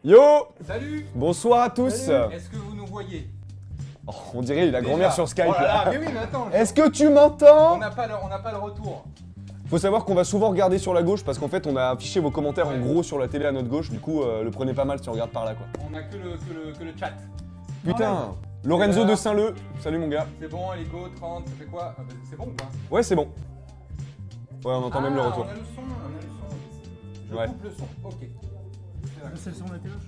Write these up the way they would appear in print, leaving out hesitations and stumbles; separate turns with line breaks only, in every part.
Yo!
Salut!
Bonsoir à tous.
Salut.
Est-ce que vous nous voyez?
Oh, on dirait la
Déjà.
grand-mère sur Skype
Oh là
là.
là, mais oui, mais attends,
Est-ce que tu
on
m'entends?
n'a pas le retour.
Faut savoir qu'on va souvent regarder sur la gauche parce qu'en fait on a affiché vos commentaires en
Ouais.
gros sur la télé à notre gauche, du coup le prenez pas mal si on regarde par là quoi.
On a que le chat.
Putain, Lorenzo
là.
de Saint-Leu, salut mon gars.
C'est bon, allez go, 30, ça fait quoi? Ah bah, c'est bon ou pas?
Ouais c'est bon. Ouais on entend même le retour.
On a le son, on a le son. Je
Ouais.
coupe le son, ok.
C'est le son de la téloche.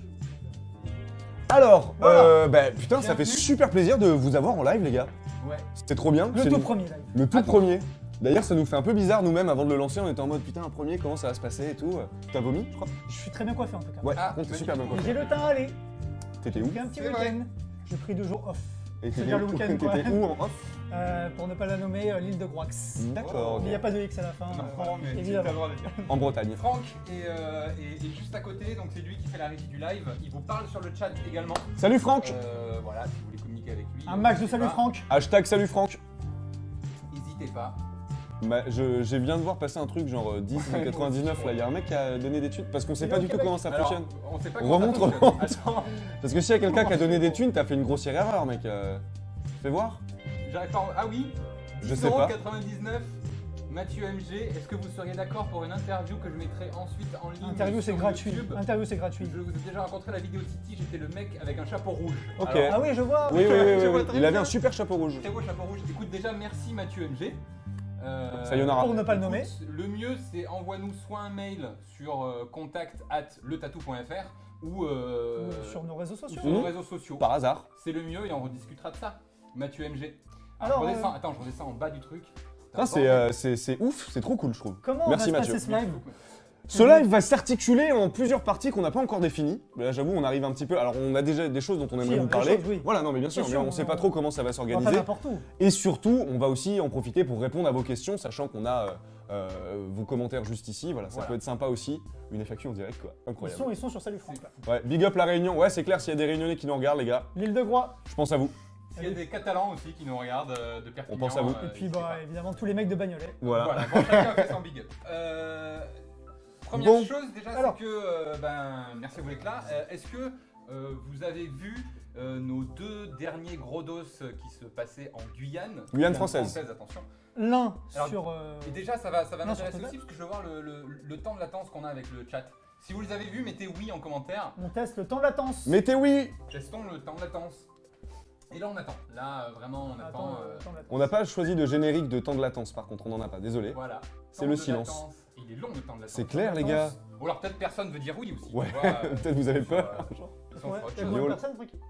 Alors,
Voilà.
bah putain ça fait
Bienvenue.
super plaisir de vous avoir en live les gars.
Ouais.
C'était trop bien.
Le
C'est
tout
nous-
premier live.
Le tout
Attends.
premier. D'ailleurs ça nous fait un peu bizarre nous-mêmes avant de le lancer, on était en mode putain un premier comment ça va se passer et tout. T'as vomi je crois?
Je suis très bien coiffé en tout cas.
Ouais,
Ah,
par contre t'es
vas-y.
super bien
Et
coiffé.
j'ai le temps à aller.
T'étais où?
J'ai fait un petit
C'est vrai.
week-end. J'ai pris 2 jours off.
Et
C'est-à-dire le week-end, quoi.
T'étais où en off?
Pour ne pas la nommer, l'île de Groix.
D'accord,
Mais il n'y a pas de X à la fin.
Non,
voilà,
mais tu as le
évidemment.
droit de le dire.
en Bretagne.
Franck est juste à côté, donc c'est lui qui fait la régie du live. Il vous parle sur le chat également.
Salut Franck.
Voilà, si vous voulez communiquer avec lui.
Un max de
n'hésitez
salut
pas.
Franck.
Hashtag salut Franck.
N'hésitez pas.
Bah, je viens de voir passer un truc genre 10 ou 99 là, il y a un mec qui a donné des thunes parce qu'on sait
Il
pas
est
du
au
tout
Québec.
comment ça
Alors,
fonctionne.
on sait pas
Remonte,
comment ça fonctionne.
remonte.
Attends,
Parce que s'il y a quelqu'un qui a donné des thunes, t'as fait une grossière erreur mec. Fais voir.
j'arrive pas. Ah oui.
Je sais pas.
99. Mathieu MG, est-ce que vous seriez d'accord pour une interview que je mettrai ensuite en ligne
Interview c'est
sur
gratuit.
YouTube.
Interview c'est gratuit.
Je vous ai déjà rencontré la vidéo City, j'étais le mec avec un chapeau rouge.
Ok.
Alors,
Ah oui, je vois.
Oui, oui, oui,
Je
oui,
vois
oui.
très
Il avait
bien.
un super chapeau rouge.
très beau chapeau rouge. Écoute, déjà merci Mathieu MG.
Sayonara.
Pour ne pas le nommer.
Écoute, le mieux c'est envoie-nous soit un mail sur contact@letatou.fr ou
Ou sur nos réseaux
ou
sociaux.
sur nos réseaux sociaux.
Par hasard.
C'est le mieux et on rediscutera de ça. Mathieu MG.
Alors,
je redescends, attends, je redescends en bas du truc.
Putain, c'est ouf, c'est trop cool je trouve.
Comment
Merci,
on va se
Mathieu.
passer ce live?
Ce live va s'articuler en plusieurs parties qu'on n'a pas encore définies. Là j'avoue on arrive un petit peu. Alors on a déjà des choses dont on
Si,
aimerait
on
vous
a des
parler.
choses, oui.
Voilà non mais bien sûr,
Bien
mais
sûr,
on sait
on-
pas trop comment ça va
On va pas
s'organiser.
n'importe où.
Et surtout, on va aussi en profiter pour répondre à vos questions, sachant qu'on a vos commentaires juste ici. Voilà, ça
Voilà.
peut être sympa aussi. Une FAQ en direct, quoi. Incroyable.
Ils sont sur Salut Franck là.
Ouais, big up la Réunion. Ouais, c'est clair, s'il y a des Réunionnais qui nous regardent, les gars,
L'île de Groix.
je pense à vous.
Il y a des Catalans aussi qui nous regardent de Perpignan.
pense à vous.
Et puis
n'hésitez
bah
pas.
évidemment tous les mecs de Bagnolet.
Voilà.
Voilà, bon, chacun fait son big up. Première
Bon.
chose déjà,
Alors.
c'est que, merci à vous les là. Est-ce que vous avez vu nos 2 derniers gros dos qui se passaient en Guyane?
Guyane française.
Attention.
L'un
Alors,
sur.
Et déjà, ça va
Non,
m'intéresser
sur
aussi parce que je veux voir le temps de latence qu'on a avec le chat. Si vous les avez vus, mettez oui en commentaire.
On teste le temps de latence.
Mettez oui.
Testons le temps de latence. Et là, on attend. Là, vraiment, on attend.
Attends, temps de latence.
On n'a pas choisi de générique de temps de latence, par contre, on n'en a pas, désolé.
Voilà.
C'est
Temps
le
de
silence.
latence. Il est long le temps de latence.
C'est clair, les gars.
Ou alors peut-être personne veut dire oui aussi.
Ouais,
tu vois,
peut-être vous avez
sur,
peur.
sur
Ouais,
autre
il y a
chose.
combien de
Yo.
personnes, tranquille.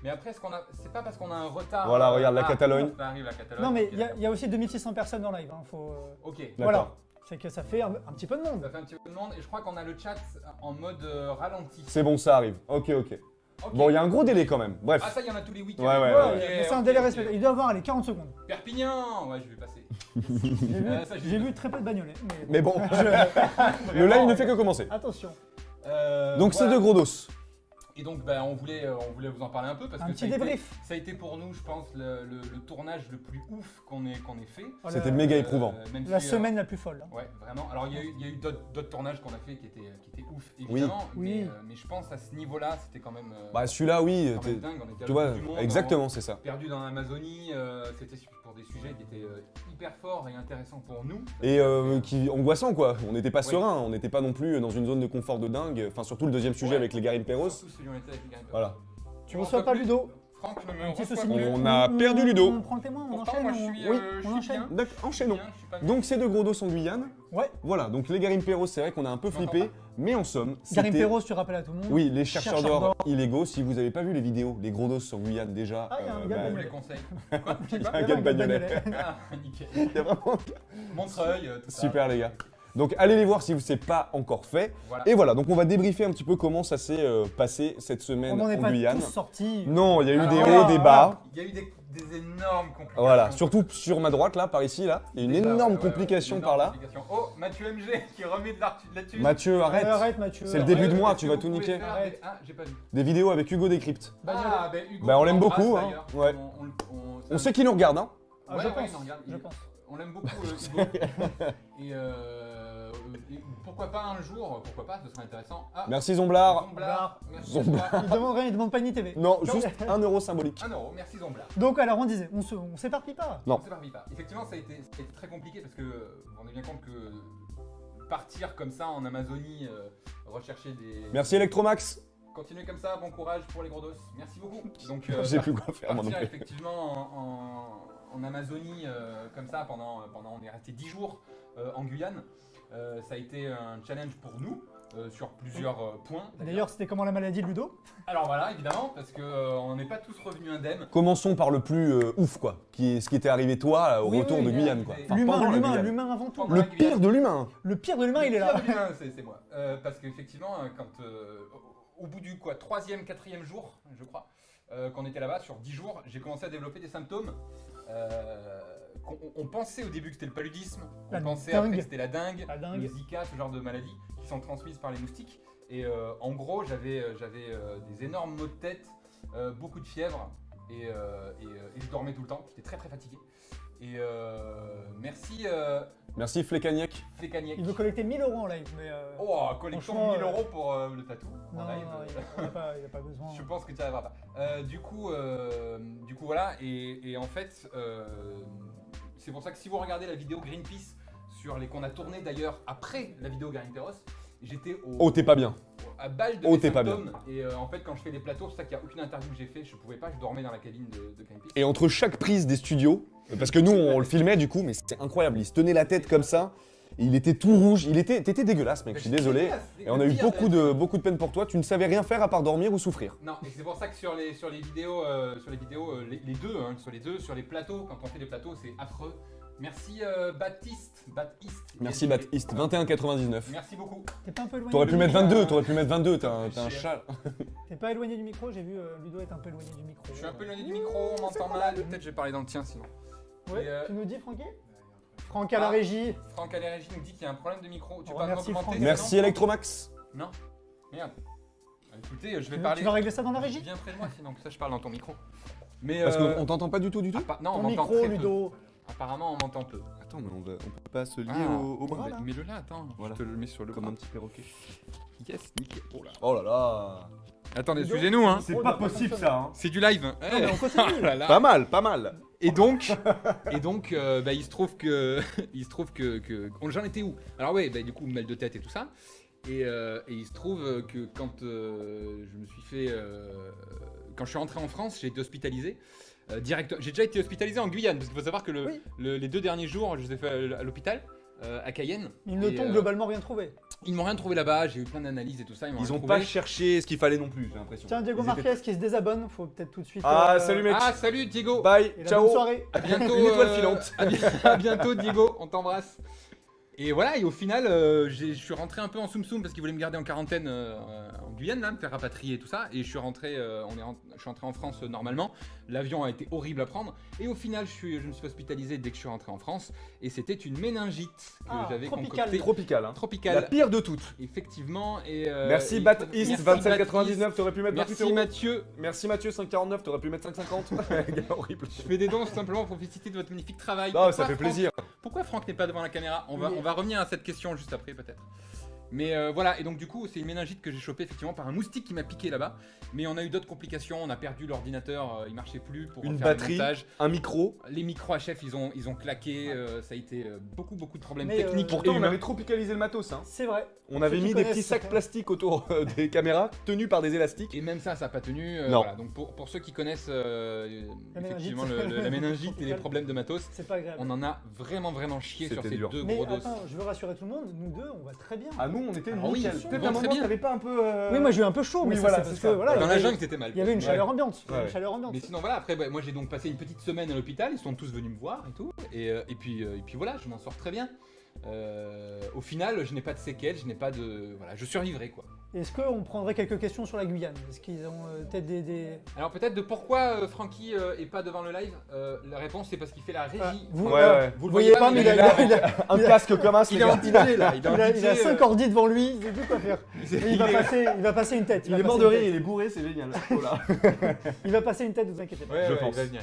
Mais après, c'est pas parce qu'on a un retard.
Voilà, regarde la Catalogne.
Ça arrive la Catalogne.
Non mais
ok,
il y a aussi 2600 personnes en live. Hein, faut,
Ok.
voilà.
D'accord.
C'est que ça fait un petit peu de monde.
Ça fait un petit peu de monde et je crois qu'on a le chat en mode ralenti.
C'est bon, ça arrive. Ok, ok.
Ok.
Bon, il y a un gros délai quand même. Bref.
Ah ça, il y en a tous les week-ends.
Ouais, ouais,
Ouais,
Ok,
mais c'est un
ok,
délai
ok.
respectable. Il doit avoir les 40 secondes.
Perpignan. Ouais, je vais passer.
J'ai vu,
Ça, j'ai
j'ai
vu.
vu très peu de Bagnolet.
Mais bon,
je-
le live ne fait que commencer.
Attention.
Donc c'est
voilà.
de gros dos.
Et donc, on voulait vous en parler un peu parce
Un
que
petit
ça a, été,
débrief.
ça a été pour nous, je pense, le tournage le plus ouf qu'on ait fait.
C'était
Le-
méga éprouvant.
Même
La
si,
semaine la plus folle. hein.
Ouais, vraiment. Alors, il y a eu d'autres tournages qu'on a fait qui étaient ouf, évidemment.
Oui.
Mais je pense à ce niveau-là, c'était quand même.
Bah celui-là, oui.
quand même dingue. On était à
Tu vois,
l'autre bout du monde,
exactement, c'est ça.
perdu dans l'Amazonie. C'était pour des sujets qui étaient hyper forts et intéressants pour nous.
Et qui angoissant quoi. On n'était pas
Ouais.
serein, on n'était pas non plus dans une zone de confort de dingue. Enfin surtout le deuxième sujet
Ouais.
avec les Garimperos.
Surtout celui où on était avec les gars.
Voilà.
Tu reçois pas Ludo.
Franck, ne me
Un petit
reçoit
souci
pas.
de milieu.
On a perdu Ludo.
On prend le témoin, on
Pourtant,
enchaîne.
moi,
on-
je suis,
Oui,
je
on
suis
enchaîne.
bien.
D'accord, enchaînons.
Je suis pas bien.
Donc c'est de gros dos en Guyane.
Ouais.
Voilà, donc les Garimperos, c'est vrai qu'on a un peu
Je m'entends
flippé, mais en somme,
Karim
c'était...
Perros, tu rappelles à tout le monde.
Oui, les chercheurs
Chercheurs
d'or illégaux. Si vous n'avez pas vu les vidéos, les gros dos sur Guyane déjà,
Ah, il y a un gars
Je
de
vous
Bagnolet.
les conseille. Quoi Je sais pas.
un gars de Bagnolet.
Ah, nickel.
Il y a vraiment...
Montreuil, tout ça.
Super les gars. Donc allez les voir si ce n'est pas encore fait.
Voilà.
Et voilà, donc on va débriefer un petit peu comment ça s'est passé cette semaine
On n'en est
en
pas
Guyane.
tous sortis.
Non, il y a eu
Alors,
des
voilà,
hauts, des bas.
Il y a eu des énormes complications.
Voilà, surtout sur ma droite là, par ici là, il y a une
Déjà,
énorme
ouais, ouais,
complication
une
par
énorme
là.
complication. Oh, Mathieu MG qui remet de là-dessus.
Mathieu, arrête.
Arrête Mathieu.
C'est le début de mois,
Est-ce
tu
que
vas
vous
tout
pouvez
niquer.
faire
Arrête.
des- Ah, j'ai pas vu.
Des vidéos avec Hugo Décrypte.
Ah, ben Hugo.
Bah, on l'aime
l'embrasse,
beaucoup, hein.
d'ailleurs.
Ouais.
On
On sait qui nous regarde, hein.
Ah,
Ouais,
je
ouais,
pense.
il en regarde.
Je pense.
On l'aime beaucoup, Hugo. Et pourquoi pas un jour, pourquoi pas, ce serait intéressant. Ah,
Merci Zomblard.
Zomblar, merci
Zomblar.
à toi.
Il demande rien, il demande pas ni TV.
Non, juste 1 euro symbolique.
1 euro, merci Zomblar.
Donc alors on disait, on s'éparpille pas.
Non.
C'est parmi pas. Effectivement, ça a été très compliqué parce que vous vous rendez bien compte que partir comme ça en Amazonie, rechercher des.
Merci Electromax.
Continuez comme ça, bon courage pour les gros dos. Merci beaucoup. Donc,
J'ai plus quoi faire moi non
partir
plus.
effectivement en Amazonie comme ça pendant on est resté 10 jours en Guyane. Ça a été un challenge pour nous sur plusieurs points.
D'ailleurs, c'était comment la maladie de Ludo?
Alors voilà, évidemment, parce que on n'est pas tous revenus indemnes.
Commençons par le plus ouf quoi, ce qui était arrivé toi au
Oui,
retour
oui,
de
oui,
Guyane
oui,
quoi.
oui.
Enfin, pendant la Guyane.
L'humain avant tout.
Pendant
Le
la Guyane.
pire de l'humain.
Le pire de l'humain, il est
Le
là.
pire de l'humain, c'est moi. Parce qu'effectivement, quand au bout du 3e, 4e jour, je crois, qu'on était là-bas, sur 10 jours, j'ai commencé à développer des symptômes. On pensait au début que c'était le paludisme,
La
on pensait
dengue.
après que c'était la dengue,
La dengue.
le Zika, ce genre de maladies qui sont transmises par les moustiques. Et en gros, j'avais des énormes maux de tête, beaucoup de fièvre et je dormais tout le temps. J'étais très très fatigué. Et merci
Merci Flecagnac.
Flecagnac.
Il veut collecter 1000 euros en live, mais.
Oh, collectons
franchement,
1000 euros pour le tatou en
Non,
live.
il a pas besoin.
Je pense que tu n'y arriveras pas. Du coup, voilà. Et en fait, c'est pour ça que si vous regardez la vidéo Greenpeace qu'on a tournée d'ailleurs après la vidéo Garinteros, j'étais
Oh t'es pas bien.
à balle de
Oh,
mes
t'es pas
symptômes. Et en fait, quand je fais des plateaux, c'est pour ça qu'il n'y a aucune interview que j'ai fait. Je pouvais pas, je dormais dans la cabine de Greenpeace.
Et entre chaque prise des studios, parce que nous on le filmait du coup, mais c'était incroyable, il se tenait la tête comme ça, et il était tout rouge, t'étais dégueulasse mec, je suis désolé. Et on a eu beaucoup de peine pour toi, tu ne savais rien faire à part dormir ou souffrir.
Non, et c'est pour ça que sur les vidéos, les deux, sur les plateaux, quand on fait des plateaux, c'est affreux. Merci Baptiste.
Merci Baptiste, 21,99.
Merci beaucoup.
T'es pas un peu éloigné
T'aurais
du
pu mettre
micro
22, t'as un chat.
T'es pas éloigné du micro? J'ai vu Ludo être un peu éloigné du micro.
Je suis un peu éloigné du micro, on m'entend mal. Peut-être je vais parler dans le tien sinon.
Ouais,
Et,
tu nous dis, Francky? Franck à la régie.
Franck à la régie nous dit qu'il y a un problème de micro. Tu
On
peux pas
remercie
m'augmenter
Franck.
Merci
sinon
Electromax.
Non. Merde. Écoutez, je vais parler.
Tu vas régler ça dans la régie?
Viens près de moi sinon que ça je parle dans ton micro. Mais
Parce qu'on t'entend pas du tout
non, on
Ton
m'entend
micro,
très peu.
Ludo.
Apparemment, on m'entend peu.
Attends, mais on peut pas se lier
Ah.
au bras
Voilà.
là
Mets-le là, attends.
Voilà.
Je te le mets sur le
Comme
bras.
un petit perroquet.
Yes, nickel. Oh là.
Oh là là.
Attendez,
Ludo,
excusez-nous, hein.
C'est pas possible, ça,
hein.
C'est du live.
Non, mais on continue.
Oh là là.
Pas mal, pas mal.
Et donc, bah, il se trouve que, j'en étais où? Alors ouais, bah, du coup mal de tête et tout ça. Et il se trouve que quand je me suis fait, quand je suis rentré en France, j'ai été hospitalisé. J'ai déjà été hospitalisé en Guyane parce qu'il faut savoir que
Oui.
les 2 derniers jours, je les ai fait à l'hôpital. À Cayenne.
Ils ne
Et,
t'ont globalement rien trouvé.
Ils m'ont rien trouvé là-bas, j'ai eu plein d'analyses et tout ça. Ils m'ont
Ils
rien
ont
trouvé.
pas cherché ce qu'il fallait non plus, j'ai l'impression.
Tiens, Diego
Ils étaient-
Marquez qui se désabonne, faut peut-être tout de suite.
Ah, salut mec.
Ah, salut Diego.
Bye,
Et la
ciao.
bonne soirée.
À bientôt.
Une étoile filante.
À bientôt Diego, on t'embrasse. Et voilà, et au final, je suis rentré un peu en soum-soum parce qu'ils voulaient me garder en quarantaine en Guyane, là, me faire rapatrier et tout ça. Et je suis rentré, je suis rentré en France normalement. L'avion a été horrible à prendre. Et au final, je me suis hospitalisé dès que je suis rentré en France. Et c'était une méningite que
Ah,
j'avais
tropicale.
concoctée.
Tropical, hein.
Tropicale.
La pire de toutes.
Effectivement. Et,
Merci
et-
Baptiste,
merci
27,99, t'aurais pu mettre 28
Merci
euros.
Mathieu.
Merci Mathieu, 5,49, t'aurais pu mettre 5,50. Gars, horrible.
Je fais des dons tout simplement pour féliciter de votre magnifique travail.
Non, ça
Pourquoi
fait
Franck-
plaisir.
Pourquoi Franck n'est pas devant la caméra? On
Il est-
va revenir à cette question juste après peut-être. Mais voilà, et donc du coup c'est une méningite que j'ai chopée effectivement par un moustique qui m'a piqué là-bas. Mais on a eu d'autres complications, on a perdu l'ordinateur, il marchait plus pour
Une
faire le
batterie.
montage.
Un micro.
Les micros HF ils ont claqué, ça a été beaucoup de problèmes
Mais,
techniques.
Pourtant,
et
on
humains.
avait tropicalisé le matos. Hein.
C'est vrai.
On avait
Ceux
mis
qui
des
connaissent,
petits sacs
ça.
plastiques autour des caméras, tenus par des élastiques.
Et même ça n'a pas tenu.
Non.
Voilà. Donc pour ceux qui connaissent effectivement
méningite.
la méningite et les problèmes de matos,
C'est pas agréable.
on en a vraiment chié sur
C'était
ces
dur.
2
Mais
gros dos.
attends, je veux rassurer tout le monde, nous deux, on va très bien.
Ah, nous, on était
Ah oui,
nickel.
on
Peut-être
va
à un
très
moment,
bien.
t'avais pas un peu.
Oui, moi j'ai eu un peu chaud,
oui,
mais
voilà,
ça,
c'est
c'est parce
ça.
que voilà,
Dans
il y
la
avait-
jungle c'était mal.
il y avait une
Ouais.
chaleur ambiante. Il y avait
Ouais.
une chaleur ambiante.
Mais sinon voilà, après bah, moi j'ai donc passé une petite semaine à l'hôpital, ils sont tous venus me voir et tout, et puis voilà, je m'en sors très bien. Au final, je n'ai pas de séquelles, je n'ai pas de... Voilà, je survivrai quoi.
Est-ce qu'on prendrait quelques questions sur la Guyane? Est-ce qu'ils ont peut-être des...
Alors peut-être de pourquoi Francky est pas devant le live, la réponse c'est parce qu'il fait la régie.
Ah, vous,
Ouais, ouais.
Vous le
voyez pas, mais
il est
il
là.
a-
Un casque comme un,
Il est en DJ là, il est en DJ,
il a 5 ordi devant lui, il sait plus quoi faire. Et il va passer une tête.
Il est mort de rire, il est bourré, c'est génial. Voilà.
Il va passer une tête, vous inquiétez pas.
Ouais,
Je
ouais,
pense.
il va venir.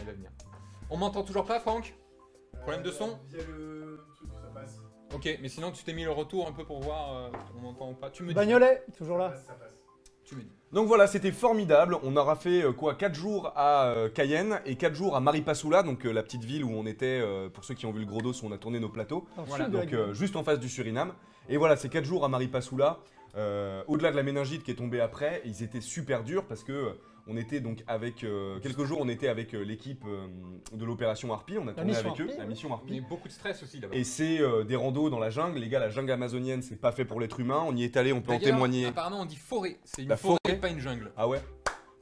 On m'entend toujours pas Franck? Problème de son?
Via le truc, ça passe.
Ok, mais sinon tu t'es mis le retour un peu pour voir on entend ou pas. Tu me dis.
Bagnolet, toujours là.
Tu me dis.
Donc voilà, c'était formidable. On aura fait 4 jours à Cayenne et 4 jours à Maripasoula, donc la petite ville où on était, pour ceux qui ont vu le Gros Dos, où on a tourné nos plateaux.
Dans le
Voilà,
sud de la
Donc
Guyane.
juste en face du Suriname. Et voilà, ces 4 jours à Maripasoula, au-delà de la méningite qui est tombée après, ils étaient super durs parce que on était donc avec quelques jours, on était avec l'équipe de l'opération Harpie, on a tourné
mission
avec eux,
Harpie,
la
ouais.
mission Harpie.
Mais beaucoup de stress aussi là-bas.
Et c'est des randos dans la jungle, les gars, la jungle amazonienne, c'est pas fait pour l'être humain. On y est allé, on peut en
D'ailleurs,
témoigner.
Apparemment on dit forêt, c'est une
La
forêt,
forêt.
pas une jungle.
Ah ouais.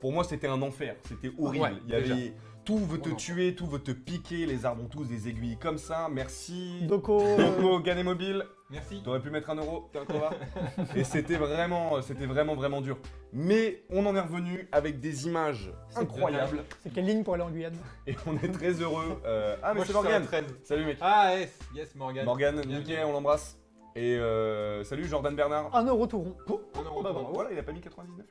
Pour moi, c'était un enfer, c'était horrible.
Ouais,
Il y
déjà.
avait tout veut te
Oh non.
tuer, tout veut te piquer, les arbres ont tous des aiguilles comme ça. Merci.
Doko.
Doko, Gané Mobile.
Merci.
T'aurais pu mettre 1 euro, t'es encore là. Et c'était vraiment, vraiment dur. Mais on en est revenu avec des images incroyables
C'est quelle ligne pour aller en Guyane?
et on est très heureux. Ah mais
Moi,
c'est
je suis sur la
Morgane.
13.
Salut mec.
Ah yes Morgane.
Morgane,
Bienvenue.
nickel, on l'embrasse. Et salut Jordan Bernard.
1 euro tout rond.
Un euro
Bah,
pour
bravo.
moi.
Voilà, il a pas mis 99.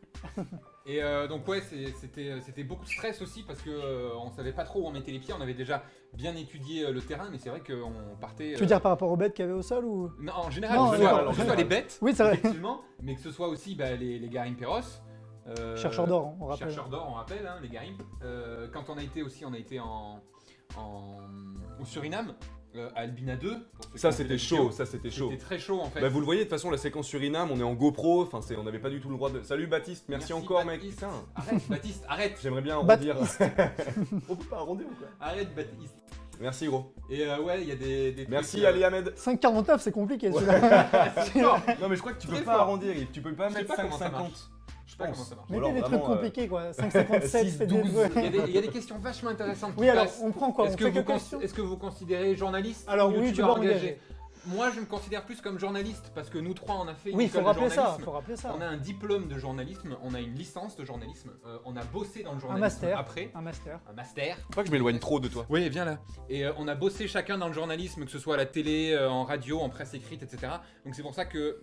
Et donc ouais, c'était beaucoup de stress aussi parce que on savait pas trop où on mettait les pieds. On avait déjà bien étudié le terrain, mais c'est vrai qu'on partait.
Tu veux dire par rapport aux bêtes qu'il y avait au sol ou?
Non, en général,
Non,
que ce
d'accord.
soit- que ce soit les bêtes,
Oui, c'est vrai.
effectivement, mais que ce soit aussi les Garimperos.
Chercheurs d'or, on rappelle.
Chercheurs d'or, on rappelle, hein, les Garimp. Quand on a été aussi, on a été au Suriname, à Albina 2. pour ceux qui
Ça
ont fait
c'était
la
chaud,
vidéo.
ça c'était chaud.
C'était très chaud en fait.
Bah vous le voyez, de toute façon la séquence Suriname, on est en GoPro, enfin on n'avait pas du tout le droit de... Salut Baptiste, merci encore mec.
Baptiste.
Putain,
Arrête, Baptiste, arrête.
j'aimerais bien arrondir.
Baptiste.
On peut pas arrondir ou quoi?
Arrête, Baptiste.
Merci gros.
Et ouais, il y a des
Merci
trucs,
Ali Ahmed.
5,49 c'est compliqué celui-là.
Non mais je crois que tu peux
Très
pas
fort.
arrondir, tu peux pas
Je sais
mettre
pas comment ça
5,50.
marche. Je sais pas comment ça marche.
Ou
Mettez
alors
des trucs
vraiment,
compliqués quoi. 5,57 c'est des...
6,12.
Il y a des questions vachement intéressantes qui
Oui alors
passent.
on prend quoi? On
Est-ce que,
fait
vous
que questions?
est-ce que vous considérez journaliste
Alors
ou
oui,
youtubeur
youtubeur engagé.
Moi, je me considère plus comme journaliste parce que nous trois, on a fait une
Oui, faut
école de
rappeler ça,
journalisme.
faut rappeler ça.
On a un diplôme de journalisme, on a une licence de journalisme, on a bossé dans le
Un
journalisme
master.
après.
Un master.
Un master.
Faut pas que je m'éloigne trop de toi.
Oui, viens là. Et on a bossé chacun dans le journalisme, que ce soit à la télé, en radio, en presse écrite, etc. Donc c'est pour ça que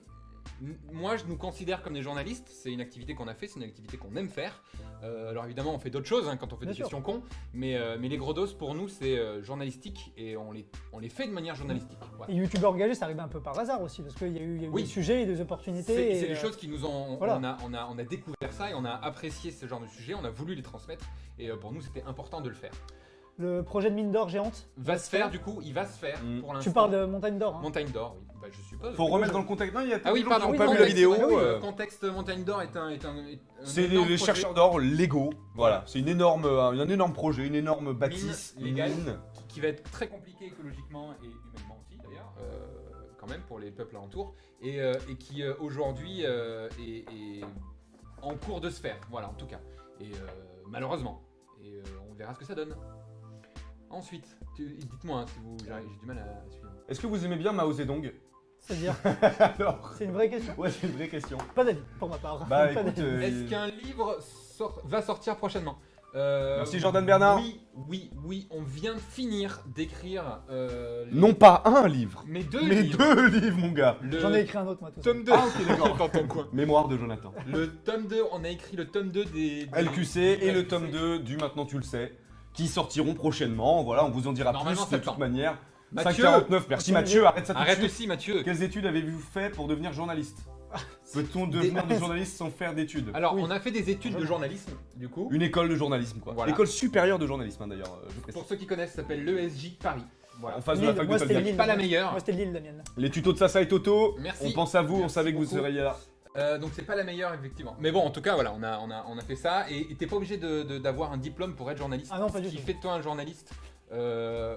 moi, je nous considère comme des journalistes. C'est une activité qu'on a fait, c'est une activité qu'on aime faire. Alors évidemment, on fait d'autres choses hein, quand on fait
Bien
des
sûr.
questions cons. Mais les gros dos, pour nous, c'est journalistique et on les fait de manière journalistique. Voilà.
Et youtubeur engagé, ça arrive un peu par hasard aussi, parce qu'il y a eu
Oui.
des sujets et des opportunités.
C'est
et,
des choses qui nous ont.
voilà.
On a découvert ça et on a apprécié ce genre de sujet, on a voulu les transmettre. Et pour nous, c'était important de le faire.
Le projet de mine d'or géante.
Va se faire, du coup, il va se faire
Mm.
pour l'instant.
Tu parles de montagne d'or. Hein.
Montagne d'or, oui. Bah, je suppose.
Faut remettre dans le contexte. Non, il y a
Ah oui,
des gens
pardon,
qui
oui,
n'ont pas vu la
contexte,
vidéo.
oui,
euh,
contexte Montagne d'or est un
C'est
énorme
les
projet
chercheurs d'or Lego. Voilà, c'est un énorme projet, une énorme bâtisse,
Mine
une
légale.
mine.
qui va être très compliqué écologiquement et humainement aussi d'ailleurs, quand même pour les peuples alentours, et qui aujourd'hui est en cours de se faire, voilà en tout cas, et malheureusement, et on verra ce que ça donne. Ensuite, dites-moi hein, si vous, j'ai du mal à suivre.
Est-ce que vous aimez bien Mao Zedong?
C'est-à-dire,
Alors,
c'est une vraie question.
ouais, c'est une vraie question.
Pas d'avis, pour ma part.
Bah
Pas
écoute,
d'avis.
Est-ce qu'un livre va sortir prochainement?
Merci, Jordan Bernard.
Oui, on vient de finir d'écrire
non pas un livre,
mais deux
mais
livres.
2 livres, mon gars.
Le
J'en ai écrit un autre moi tout seul.
tome 2.
Ah, ok, d'accord.
Dans ton coin.
Mémoire de Jonathan.
Le tome 2, on a écrit le tome 2 des
LQC et le tome 2 du Maintenant tu le sais, qui sortiront prochainement. Voilà, on vous en dira
Normalement,
plus de toute
septembre.
manière.
Mathieu
5,49, merci Mathieu, arrête ça tout de
Arrête
suite.
aussi Mathieu.
Quelles études avez-vous fait pour devenir journaliste? Peut-on devenir de journaliste sans faire d'études?
Alors,
Oui.
on a fait des études de journalisme, du coup.
Une école de journalisme, quoi.
Voilà.
École supérieure de journalisme, hein, d'ailleurs, je précise.
Pour ceux qui connaissent, ça s'appelle l'ESJ Paris. Voilà.
En face de
Lille,
la fac
moi,
de
c'était
Tolbiac.
Lille.
Pas la meilleure.
Moi c'était Lille la mienne.
Les tutos de Sasa et Toto,
Merci.
on pense à vous, on
Merci
savait que vous
beaucoup.
seriez là.
Donc c'est pas la meilleure effectivement. Mais bon, en tout cas, voilà, on a fait ça. Et t'es pas obligé d'avoir un diplôme pour être journaliste.
Ah non, pas
Ce
du
qui
tout.
fait de toi un journaliste.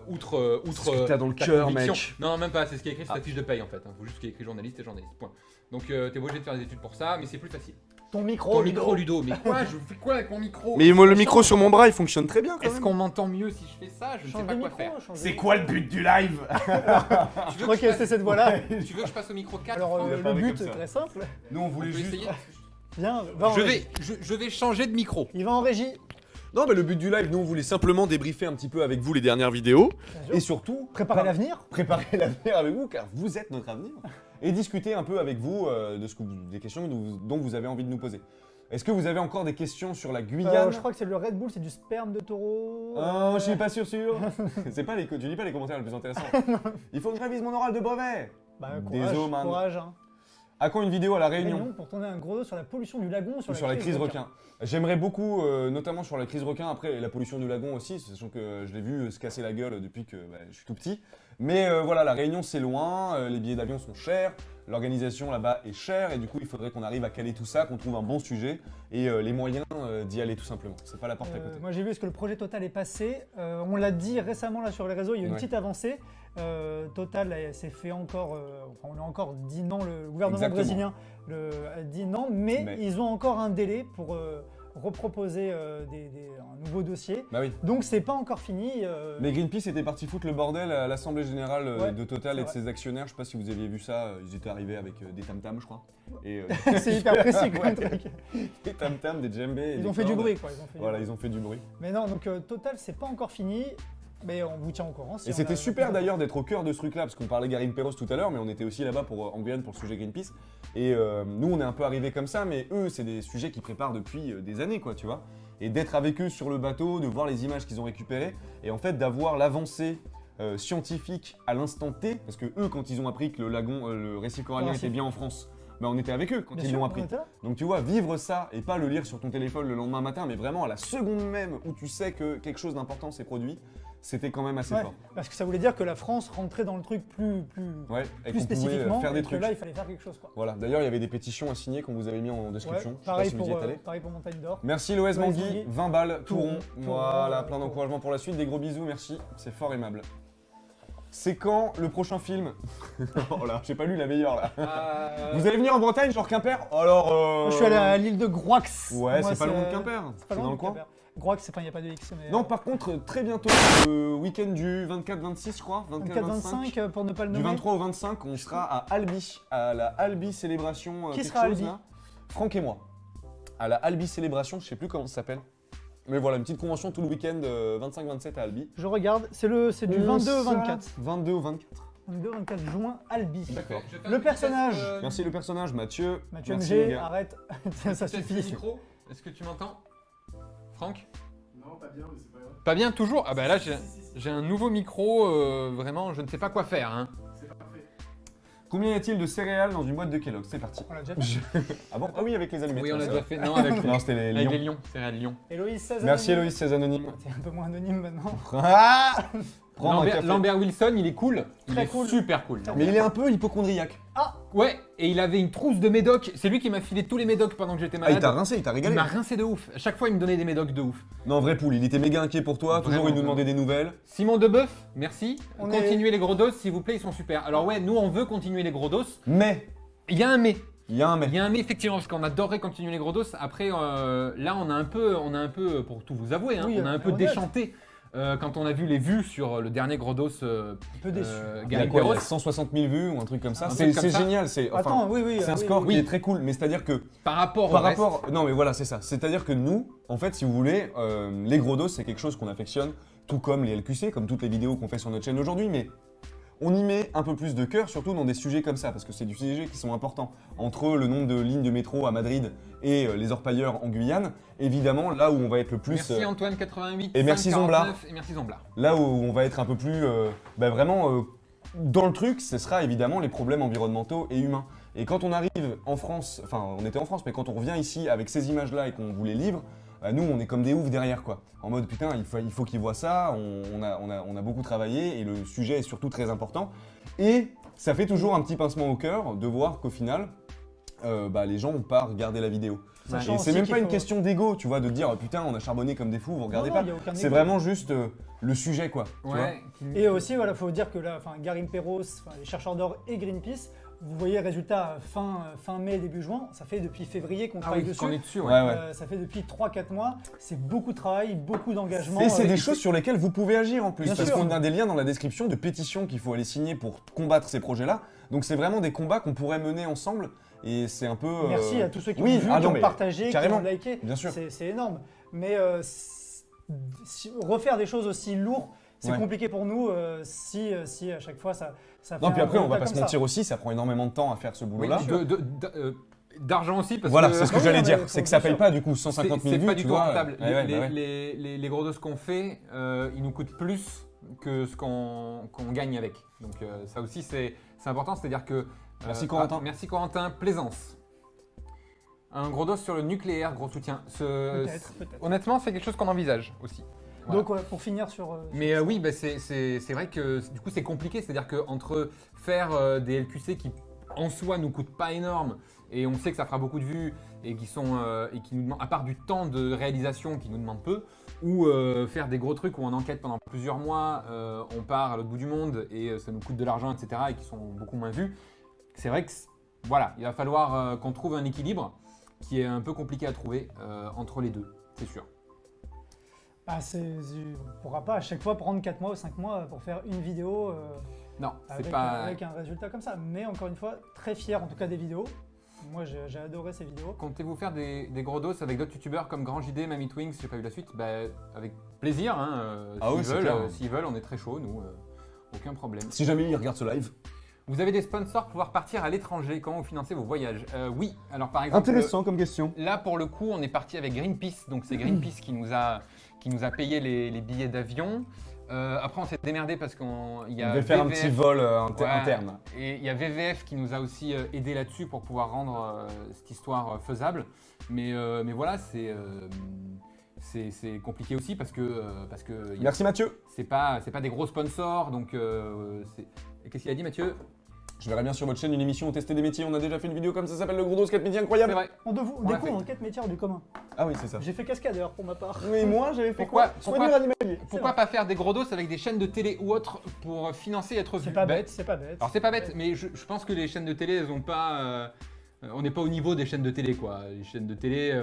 Outre
ce que t'as dans le
ta
cœur,
conviction.
mec.
Non, même pas. C'est ce qui est écrit sur ta
Ah.
fiche de paye en fait. Hein. Faut juste qu'il y ait écrit journaliste et journaliste. Point. Donc t'es obligé de faire des études pour ça, mais c'est plus facile.
Ton micro,
Ton
Ludo.
micro, Ludo. Mais quoi? Je fais quoi avec mon micro?
Mais le micro sur mon bras, il fonctionne très bien quand
Est-ce
même.
qu'on m'entend mieux si je fais ça? Je ne sais
Change
pas
de
quoi
micro,
faire.
change de
C'est
micro.
quoi le but du live?
Tu
Je
veux,
crois
que
que
je
c'est cette voie-là.
passe, tu veux que je passe au micro 4?
Alors
Il a
le
parlé
but
comme
est
ça.
très simple.
Nous, on
On
voulait
peut
juste.
essayer.
Viens, va en régie.
Je vais changer de micro.
Il va en régie.
Non, mais le but du live, nous, on voulait simplement débriefer un petit peu avec vous les dernières vidéos.
Bien sûr.
Et surtout,
Préparer l'avenir.
préparer l'avenir avec vous, car vous êtes notre avenir. Et discuter un peu avec vous des questions dont vous avez envie de nous poser. Est-ce que vous avez encore des questions sur la Guyane?
Je crois que c'est le Red Bull, c'est du sperme de taureau.
Oh, je suis pas sûr. C'est pas tu lis pas les commentaires les plus intéressants. Il faut que je révise mon oral de brevet.
Bah,
Désolé,
courage,
man.
courage. Hein.
À quand une vidéo à La Réunion
Pour tourner un gros dos sur la pollution du lagon ou
ou sur la crise requin. J'aimerais beaucoup, notamment sur la crise requin, après la pollution du lagon aussi, sachant que je l'ai vu se casser la gueule depuis que je suis tout petit. Mais voilà, La Réunion c'est loin, les billets d'avion sont chers, l'organisation là-bas est chère et du coup il faudrait qu'on arrive à caler tout ça, qu'on trouve un bon sujet et les moyens d'y aller tout simplement. C'est pas la porte à côté.
Moi j'ai vu ce que le projet Total est passé. On l'a dit récemment là sur les réseaux, il y a une
Ouais.
petite avancée. Total s'est fait encore, on a encore dit non, le gouvernement
Exactement.
brésilien a dit non, mais ils ont encore un délai pour reproposer un nouveau dossier.
Bah oui.
Donc c'est pas encore fini.
Mais Greenpeace était parti foutre le bordel à l'Assemblée Générale
Ouais,
de Total
c'est
et de
vrai.
ses actionnaires. Je sais pas si vous aviez vu ça, ils étaient arrivés avec des tam-tams je crois. Et,
C'est hyper précis comme
Ouais.
truc.
des tam-tams, des djembés. et
Ils
des
ont fait du
cordes.
bruit quoi. Ils ont fait du
Voilà,
bruit.
ils ont fait du bruit.
Mais non, donc Total c'est pas encore fini. Mais on vous tient au courant. si
Et
on
c'était
a-
super d'ailleurs d'être au cœur de ce truc-là, parce qu'on parlait Garine Perros tout à l'heure, mais on était aussi là-bas en Guyane pour le sujet Greenpeace. Et nous, on est un peu arrivés comme ça, mais eux, c'est des sujets qu'ils préparent depuis des années, quoi, tu vois. Et d'être avec eux sur le bateau, de voir les images qu'ils ont récupérées, et en fait d'avoir l'avancée scientifique à l'instant T, parce que eux, quand ils ont appris que le récif corallien était bien en France, bah, on était avec eux quand
Bien
ils
sûr,
l'ont
on
appris.
était là.
Donc tu vois, vivre ça et pas le lire sur ton téléphone le lendemain matin, mais vraiment à la seconde même où tu sais que quelque chose d'important s'est produit, c'était quand même assez
Ouais,
fort.
parce que ça voulait dire que la France rentrait dans le truc plus
Ouais, et
plus
qu'on pouvait
spécifiquement,
faire des
et que
trucs.
là il fallait faire quelque chose quoi.
Voilà, d'ailleurs il y avait des pétitions à signer qu'on vous avait mis en description.
Ouais,
Je sais pas
pareil,
si vous y êtes allé.
pareil pour Montagne d'Or.
Merci Loès
Loès
Mangui,
Mangui.
20 balles, tout
Tout
rond.
rond, tout
Voilà,
rond,
plein
tout
d'encouragements pour la suite, des gros bisous, merci, c'est fort aimable. C'est quand le prochain film? Oh là, j'ai pas lu la meilleure là. Vous allez venir en Bretagne, genre Quimper? Alors
Moi, je suis allé à l'île de Groix.
Ouais,
Moi,
c'est pas loin de Quimper,
C'est pas
c'est
loin
dans
de
le coin.
Quimper. Groix, il n'y a pas de X. Mais
Non, par contre, très bientôt, le week-end du 24-26, je crois, 24-25.
24-25 pour ne pas le
Du
nommer.
23 au 25, on sera à Albi, à la Albi Célébration.
Qui
quelque
sera à
chose,
Albi
là. Franck et moi. À la Albi Célébration, je sais plus comment ça s'appelle. Mais voilà, une petite convention tout le week-end 25-27 à Albi.
Je regarde, c'est du 22 au 24.
22 au 24.
22-24 juin, Albi.
D'accord.
Le personnage.
Merci le personnage, Mathieu.
Mathieu
Merci, les
MG,
gars.
arrête, ça suffit.
Micro. Est-ce que tu m'entends, Franck?
Non, pas bien, mais c'est pas grave.
Pas bien toujours? Ah bah là j'ai un nouveau micro, vraiment je ne sais pas quoi faire. Hein.
C'est parfait.
Combien y a-t-il de céréales dans une boîte de Kellogg? C'est parti.
On l'a déjà fait.
Ah bon? Ah oui, avec les allumettes.
Oui on l'a
c'est
déjà
vrai.
fait. Non avec,
Non, c'était les
avec
lions.
les lions, c'est à Lyon.
Héloïse 16
Merci
anonyme.
Héloïse, 16 anonymes.
C'est un peu moins anonyme maintenant.
Ah Prendre un café.
Lambert Wilson il est cool, il
Très
est
cool.
super cool.
Mais il est un peu hypochondriaque.
Ouais, et il avait une trousse de médocs, c'est lui qui m'a filé tous les médocs pendant que j'étais
Ah,
malade.
il t'a rincé, il t'a
Il
régalé.
m'a rincé de ouf. À chaque fois, il me donnait des médocs de ouf.
Non, vrai poule, il était méga inquiet pour toi, toujours
Vraiment,
il nous demandait des nouvelles.
Simon Deboeuf, merci.
On
Continuez les gros dos, s'il vous plaît, ils sont super. Alors ouais, nous on veut continuer les gros dos.
Mais,
Il y a un mais.
il y a un mais.
Il y a un mais effectivement, parce qu'on adorerait continuer les gros dos. Après, là, on a un peu, pour tout vous avouer, hein,
Oui,
on a un peu
on note.
déchanté quand on a vu les vues sur le dernier gros dos.
Un peu déçu.
Il y a
Gary
quoi? Il y a
Perros.
160 000 vues ou un truc comme ça.
Un
C'est
truc comme
c'est
ça.
génial, c'est enfin,
Attends, oui, oui.
c'est un
oui,
score
oui.
qui est très cool. Mais c'est-à-dire que
Par rapport
par
au reste,
rapport, non mais voilà, c'est ça. C'est-à-dire que nous, en fait, si vous voulez, les gros dos, c'est quelque chose qu'on affectionne, tout comme les LQC, comme toutes les vidéos qu'on fait sur notre chaîne aujourd'hui, mais on y met un peu plus de cœur, surtout dans des sujets comme ça, parce que c'est des sujets qui sont importants. Entre le nombre de lignes de métro à Madrid et les orpailleurs en Guyane, évidemment, là où on va être le plus,
merci Antoine 88,
et merci
549, et merci Zombla.
là où on va être un peu plus, vraiment dans le truc, ce sera évidemment les problèmes environnementaux et humains. Et quand on arrive en France, enfin on était en France, mais quand on revient ici avec ces images-là et qu'on vous les livre, bah, nous on est comme des oufs derrière quoi. En mode putain, il faut qu'ils voient ça, on a beaucoup travaillé et le sujet est surtout très important. Et ça fait toujours un petit pincement au cœur de voir qu'au final, les gens n'ont pas regardé la vidéo.
Sachant
Et c'est
aussi
même
qu'il
pas une
faut-
question d'ego, tu vois, de dire putain on a charbonné comme des fous, vous regardez
Non,
pas.
il y a aucun
C'est
ego.
vraiment juste le sujet quoi. tu vois.
Ouais.
Et aussi, voilà, faut dire que là, enfin, Garim Perros, les chercheurs d'or et Greenpeace, vous voyez le résultat fin mai, début juin, ça fait depuis février qu'on
Ah
travaille
oui,
dessus.
qu'on est dessus, ouais.
Ouais, ouais.
Ça fait depuis 3-4 mois, c'est beaucoup de travail, beaucoup d'engagement.
Et c'est des
et
choses sur lesquelles vous pouvez agir en plus,
Bien
parce
sûr.
qu'on a des liens dans la description de pétitions qu'il faut aller signer pour combattre ces projets-là. Donc c'est vraiment des combats qu'on pourrait mener ensemble, et c'est un peu...
Merci à tous ceux qui
oui,
ont vu,
ah
qui
non,
ont
mais
partagé,
carrément.
qui ont liké.
Bien sûr.
C'est énorme. Mais refaire des choses aussi lourdes, c'est
Ouais.
compliqué pour nous si à chaque fois ça fait
Non, puis
un
après, on va
résultat
pas se
comme ça.
mentir aussi, ça prend énormément de temps à faire ce
Oui,
boulot-là.
d'argent aussi, parce
Voilà,
que
c'est ce que
Oui,
j'allais
mais
dire,
faut-
c'est que ça
bien
paye
sûr.
pas du coup 150 000
c'est
vues,
pas du
tu
tout
vois.
rentable.
Ouais, ouais,
les,
bah ouais.
les gros dos qu'on fait, ils nous coûtent plus que ce qu'on gagne avec. Donc ça aussi c'est important, c'est-à-dire que...
Merci Corentin.
Merci Corentin. Plaisance. Un gros dos sur le nucléaire, gros soutien.
Peut-être.
Honnêtement, c'est quelque chose qu'on envisage aussi. Voilà.
Donc, ouais, pour finir sur.
Mais oui, bah, c'est vrai que du coup c'est compliqué, c'est-à-dire qu'entre faire des LQC qui en soi nous coûtent pas énorme et on sait que ça fera beaucoup de vues et qui nous demandent, à part du temps de réalisation qui nous demande peu, ou faire des gros trucs où on enquête pendant plusieurs mois, on part à l'autre bout du monde et ça nous coûte de l'argent, etc. et qui sont beaucoup moins vus. C'est vrai que voilà, il va falloir qu'on trouve un équilibre qui est un peu compliqué à trouver entre les deux, c'est sûr.
On ne pourra pas à chaque fois prendre 4 mois ou 5 mois pour faire une vidéo
Non, c'est
avec,
pas...
avec un résultat comme ça. Mais encore une fois, très fier en tout cas des vidéos. Moi j'ai adoré ces vidéos.
Comptez-vous faire des gros dos avec d'autres youtubeurs comme Grand JD, Mamie Twinks, j'ai pas vu la suite, bah, avec plaisir, hein,
Ah oui, c'est clair.
s'ils veulent, on est très chaud, nous, aucun problème.
Si jamais ils regardent ce live.
Vous avez des sponsors pour pouvoir partir à l'étranger, comment vous financez vos voyages? Oui, alors par exemple...
Intéressant comme question.
Là, pour le coup, on est parti avec Greenpeace. Donc, c'est Greenpeace qui nous a payé les billets d'avion. Après, on s'est démerdé parce qu'il y a
On devait faire un
VVF,
petit vol
ouais,
interne.
Et il y a VVF qui nous a aussi aidé là-dessus pour pouvoir rendre cette histoire faisable. Mais voilà, c'est compliqué aussi parce que
Merci Mathieu.
c'est pas des gros sponsors. Donc, qu'est-ce qu'il a dit, Mathieu?
Je verrai bien sur votre chaîne une émission où on testait des métiers. On a déjà fait une vidéo comme ça s'appelle le gros dos 4 métiers
C'est
incroyable.
vrai.
On
l'a
découvre
fait.
en 4 métiers hors du commun.
Ah oui, c'est ça.
J'ai fait cascadeur pour ma part.
Mais moi, j'avais fait
Pourquoi-
quoi
pourquoi-
Soigneur animalier.
Pourquoi pas faire des gros dos avec des chaînes de télé ou autres pour financer et être vu?
C'est pas bête, c'est pas bête.
Alors c'est pas bête, mais je pense que les chaînes de télé, elles ont pas, on n'est pas au niveau des chaînes de télé quoi. Les chaînes de télé,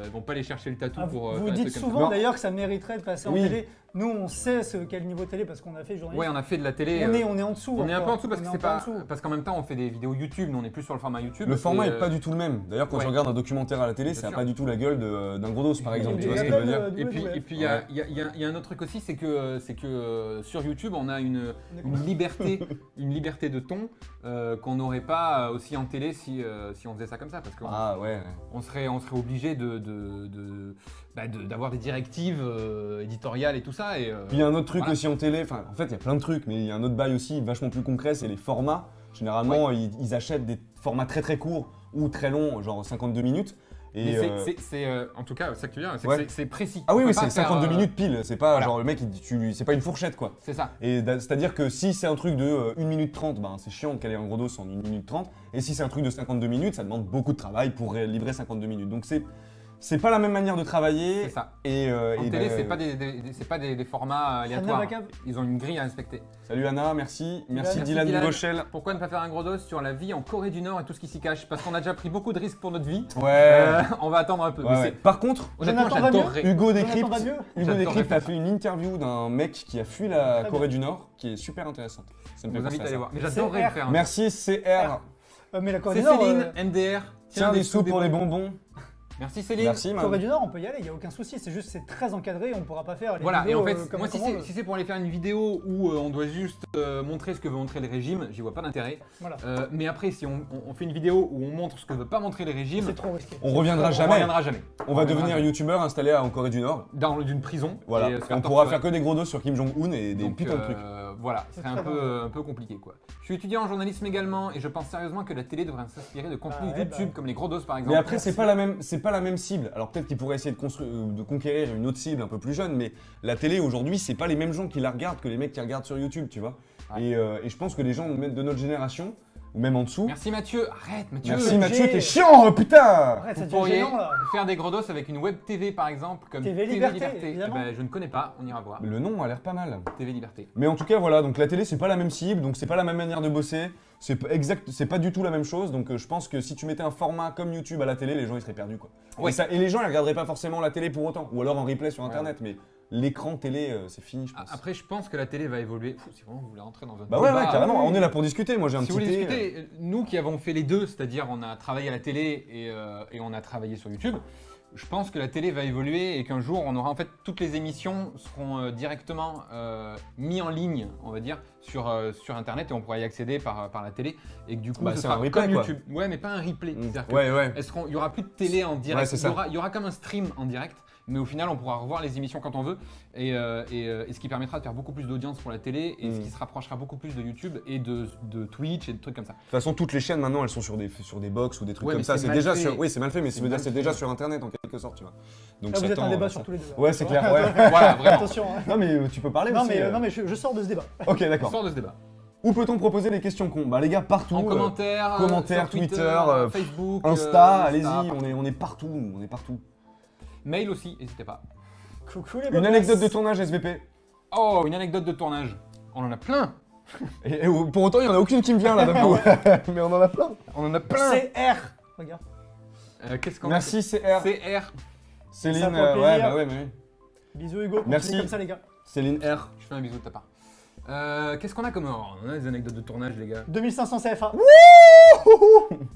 elles vont pas aller chercher le tatou
Ah,
pour.
vous
faire un
dites
truc comme ça.
souvent
Non.
d'ailleurs que ça mériterait de passer
Oui.
en télé. Nous on sait quel niveau télé parce qu'on a fait journaliste.
Ouais, on a fait de la télé.
on est en dessous.
on est un peu
encore.
en dessous parce
On
que
est
c'est
un peu en
pas,
dessous.
parce qu'en même temps on fait des vidéos YouTube, nous on est plus sur le format YouTube.
Le format
et,
est pas du tout le même. D'ailleurs, quand
ouais.
tu regardes un documentaire à la télé,
Bien
ça n'a
sûr.
pas du tout la gueule d'un gros dos par exemple.
Il
Tu
y a
vois ce
des
que je veux dire
appels,
Et puis
WWF.
il y a un autre truc aussi, c'est que sur YouTube on a une liberté de ton qu'on n'aurait pas aussi en télé si on faisait ça comme ça, parce qu'on
Ah ouais.
on serait obligé d'avoir des directives éditoriales et tout ça. Et,
Puis il y a un autre truc
voilà.
aussi en télé, enfin en fait il y a plein de trucs, mais il y a un autre bail aussi vachement plus concret, c'est les formats. Généralement ils achètent des formats très très courts ou très longs, genre 52 minutes. Et
Mais c'est en tout cas, c'est ça que tu viens, c'est
Ouais.
que c'est précis.
ah oui,
On
oui
peut pas
c'est
faire,
52 minutes pile, c'est pas
voilà.
genre le mec, c'est pas une fourchette quoi.
C'est ça.
Et c'est-à-dire que si c'est un truc de 1 minute 30, ben c'est chiant de caler un gros dos en 1 minute 30. Et si c'est un truc de 52 minutes, ça demande beaucoup de travail pour livrer 52 minutes. Donc c'est pas la même manière de travailler.
C'est ça.
Et,
En
et
télé,
ben,
c'est pas des formats aléatoires.
Bacab.
Ils ont une grille à respecter.
Salut Anna, merci. Merci
Merci
Dylan
Dylan.
Rochelle.
Pourquoi ne pas faire un gros dos sur la vie en Corée du Nord et tout ce qui s'y cache? Parce qu'on a déjà pris beaucoup de risques pour notre vie.
Ouais.
On va attendre un peu.
Ouais,
Mais
ouais.
c'est-
Par contre,
Honnêtement,
Jonathan va
j'adorerais.
Hugo
Jonathan
Décrypte,
va mieux
J'adorerais
a
faire
fait une interview d'un mec qui a fui la
Très
Corée
bien.
du Nord, qui est super intéressante. Ça me
Je
fait
vous
penser
invite
à
à aller
ça.
voir. Mais j'adorerais le
CR.
faire.
Merci CR.
Mais la Corée
C'est
du Nord,
Céline, MDR.
Tiens des sous pour les bonbons.
Merci Céline.
Merci
Corée
man.
du Nord, on peut y aller, il n'y a aucun souci. C'est juste c'est très encadré, on ne pourra pas faire les
Voilà, et
vidéos
en fait,
comme
moi
on
si
commande.
c'est pour aller faire une vidéo où on doit juste montrer ce que veut montrer le régime, j'y vois pas d'intérêt.
Voilà.
Mais après, si on fait une vidéo où on montre ce que veut pas montrer le régime,
C'est trop risqué.
On reviendra
on
jamais.
reviendra jamais.
On va
reviendra
devenir
jamais.
youtubeur installé en Corée du Nord.
Dans une prison.
Voilà.
et,
Et
se faire
on pourra
torturer.
faire que des gros dos sur Kim Jong-un et des
Donc,
putains de trucs.
Voilà,
C'est
c'est un
très
peu compliqué quoi. Je suis étudiant en journalisme également et je pense sérieusement que la télé devrait s'inspirer de contenu
ouais,
YouTube comme les gros dos par exemple.
Mais après, c'est pas la même cible. Alors peut-être qu'ils pourraient essayer de conquérir une autre cible un peu plus jeune, mais la télé aujourd'hui, c'est pas les mêmes gens qui la regardent que les mecs qui regardent sur YouTube, tu vois.
Ouais.
Et je pense que les gens de notre génération, ou même en dessous.
Merci Mathieu, arrête Mathieu.
Merci
J'ai-
Mathieu, t'es chiant, putain.
Arrête, ça
Vous
devient
pourriez
gênant là.
faire des gros dos avec une web TV par exemple comme
TV Liberté, évidemment.
Eh ben, je ne connais pas, on ira voir.
Le nom a l'air pas mal.
TV Liberté.
Mais en tout cas, voilà, donc la télé, c'est pas la même cible, donc c'est pas la même manière de bosser, c'est pas du tout la même chose. Donc je pense que si tu mettais un format comme YouTube à la télé, les gens ils seraient perdus quoi.
Oui.
Et les gens ils regarderaient pas forcément la télé pour autant, ou alors en replay sur
Ouais.
internet, mais l'écran télé, c'est fini, je pense.
Après, je pense que la télé va évoluer. Si vraiment vous voulez rentrer dans un
Bah ouais,
débat,
ouais, carrément,
oui.
on est là pour discuter. Moi j'ai un
Si vous
petit
voulez
thé.
discuter, nous qui avons fait les deux, c'est-à-dire on a travaillé à la télé et on a travaillé sur YouTube, je pense que la télé va évoluer et qu'un jour on aura en fait toutes les émissions seront directement mis en ligne, on va dire, sur internet et on pourra y accéder par la télé et que du coup
Bah,
ce
c'est
sera
un replay,
comme
quoi.
YouTube. Ouais, mais pas un replay. C'est-à-dire que
Ouais, ouais.
il y aura plus de télé en direct.
Ouais, c'est ça.
Il y aura comme un stream en direct, Mais au final, on pourra revoir les émissions quand on veut, et ce qui permettra de faire beaucoup plus d'audience pour la télé, et ce qui se rapprochera beaucoup plus de YouTube et de Twitch et de trucs comme ça.
De toute façon, toutes les chaînes maintenant, elles sont sur des box ou des trucs
Ouais,
comme
mais
ça.
c'est
C'est
mal
déjà
fait.
sur. Oui, c'est mal fait, mais
C'est
ça veut dire
mal
c'est
fait.
déjà sur Internet en quelque sorte, tu vois. Donc
Là, vous êtes
tend,
un débat
ça-
sur tous les deux.
Ouais, c'est clair. Ouais.
Voilà, vraiment.
Attention. Hein.
Non, mais tu peux parler
Non,
aussi.
mais je sors de ce débat.
Ok,
On
d'accord.
sort de ce débat.
Où peut-on proposer des questions cons? Bah les gars, partout.
En commentaire,
commentaires,
sur Twitter,
Twitter,
Facebook,
Insta, allez-y,
Insta.
on est partout, on est partout.
Mail aussi, n'hésitez pas.
Coucou les
Une
babas.
anecdote de tournage SVP.
Oh, une anecdote de tournage. On en a plein.
Et pour autant, il n'y en a aucune qui me vient là d'un coup. Mais on en a plein.
On en a plein.
CR. Regarde.
Qu'est-ce qu'on
Merci
a
CR.
CR.
Céline,
Ça pour le
ouais,
plaisir.
bah ouais, mais oui.
Bisous Hugo.
Merci.
Continuez comme ça les gars.
Céline R.
Je fais un bisou de ta part. Qu'est-ce qu'on a comme... Oh, on a des anecdotes de tournage, les gars.
2500 CFA.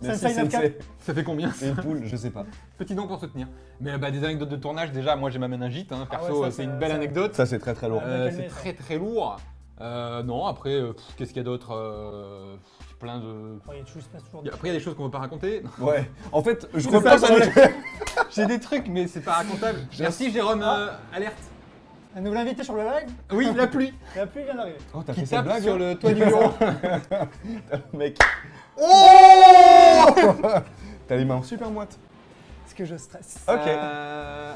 Merci
Sensei
Sensei.
94.
Ça fait combien
C'est une poule, je sais pas.
Petit don pour soutenir. Mais des anecdotes de tournage, déjà, moi j'ai ma ménagite. Hein,
Ah
perso,
ouais, ça,
c'est une
ça-
belle
ça-
anecdote.
Ça, c'est très très lourd.
Ouais.
C'est
calmer, ça.
très très lourd. Non, après, qu'est-ce qu'il y a d'autre Plein de...
Ouais, il se passe toujours des-
Après, il y a des choses qu'on ne veut pas raconter.
Ouais. En fait, je
C'est
repense
ça,
à
ouais. J'ai des trucs, mais c'est pas racontable. Merci Jérôme, alerte.
Un nouvel invité sur le live.
Oui, la pluie
La pluie vient d'arriver.
Oh, t'as
qui
fait cette
tape
blague
sur
là
le toit du bureau.
Mec. Oh T'as les mains super moites.
Est-ce que je stresse?
Ok.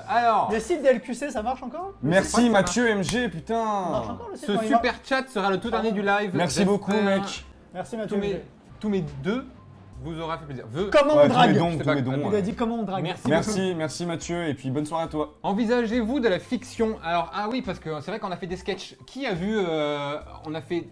Alors,
Le site DLQC, ça marche encore?
Merci Mathieu MG,
Ça marche
putain.
encore le site
ce
quand il va
super chat sera le tout dernier du live.
Merci beaucoup,
J'espère.
mec.
Merci Mathieu.
Tous mes deux vous aura fait plaisir.
Comment
Ouais,
on drague?
tous mes dons,
Je sais
tous mes
pas,
dons.
Il a dit comment on drague.
Merci.
Merci Mathieu, et puis bonne soirée à toi.
Envisagez-vous de la fiction? Alors, ah oui, parce que c'est vrai qu'on a fait des sketchs. Qui a vu on a fait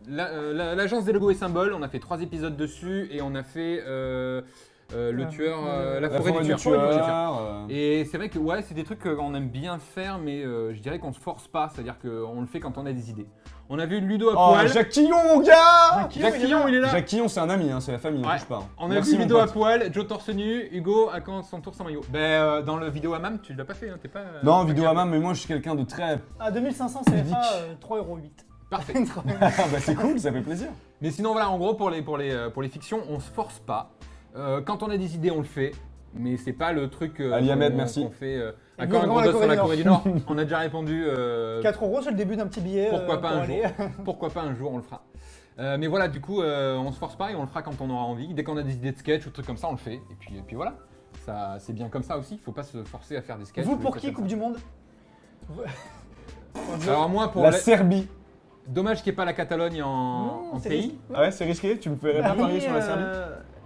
l'agence des logos et symboles, on a fait 3 épisodes dessus et on a fait le tueur, la forêt du tueur. Et c'est vrai que ouais, c'est des trucs qu'on aime bien faire, mais je dirais qu'on se force pas, c'est-à-dire qu'on le fait quand on a des idées. On a vu Ludo à
Oh,
poil.
Jacques Quillon, mon gars
Jacques Quillon, il est là.
Jacques Quillon, c'est un ami, hein, c'est la famille, on
Ouais.
touche pas.
On a
Merci,
vu
mon
Ludo à
pote.
poil, Joe torse nu, Hugo à quand son tour sans maillot. Dans le vidéo Hammam, tu l'as pas fait, hein, t'es pas.
Non,
pas
vidéo à
calme.
main, mais moi je suis quelqu'un de très.
À 2500 CFA,
Ludique.
3,08€.
Parfait.
Ah bah c'est cool, ça fait plaisir.
Mais sinon voilà, en gros pour les fictions, on se force pas. Quand on a des idées, on le fait. Mais c'est pas le truc
Ali Ahmed, merci.
qu'on fait à
Et
quand un
Gouvernement
gros
de la
dos sur la
Corée
Corée du Nord. On a déjà répondu
4€, c'est le début d'un petit billet.
pourquoi pas
pour
un
aller.
jour. Pourquoi pas un jour on le fera. Mais voilà, du coup, on se force pas et on le fera quand on aura envie. Dès qu'on a des idées de sketch ou de trucs comme ça, on le fait. Et puis voilà. Ça, c'est bien comme ça aussi. Faut pas se forcer à faire des sketchs.
Vous
ou des
pour
trucs
qui,
comme
Coupe
ça.
du Monde?
Alors moi pour
La
la-
Serbie.
dommage qu'il n'y ait pas la Catalogne en
c'est
pays.
risqué.
Ah ouais, c'est risqué, tu me fais
Bah,
parier
oui,
sur la Serbie.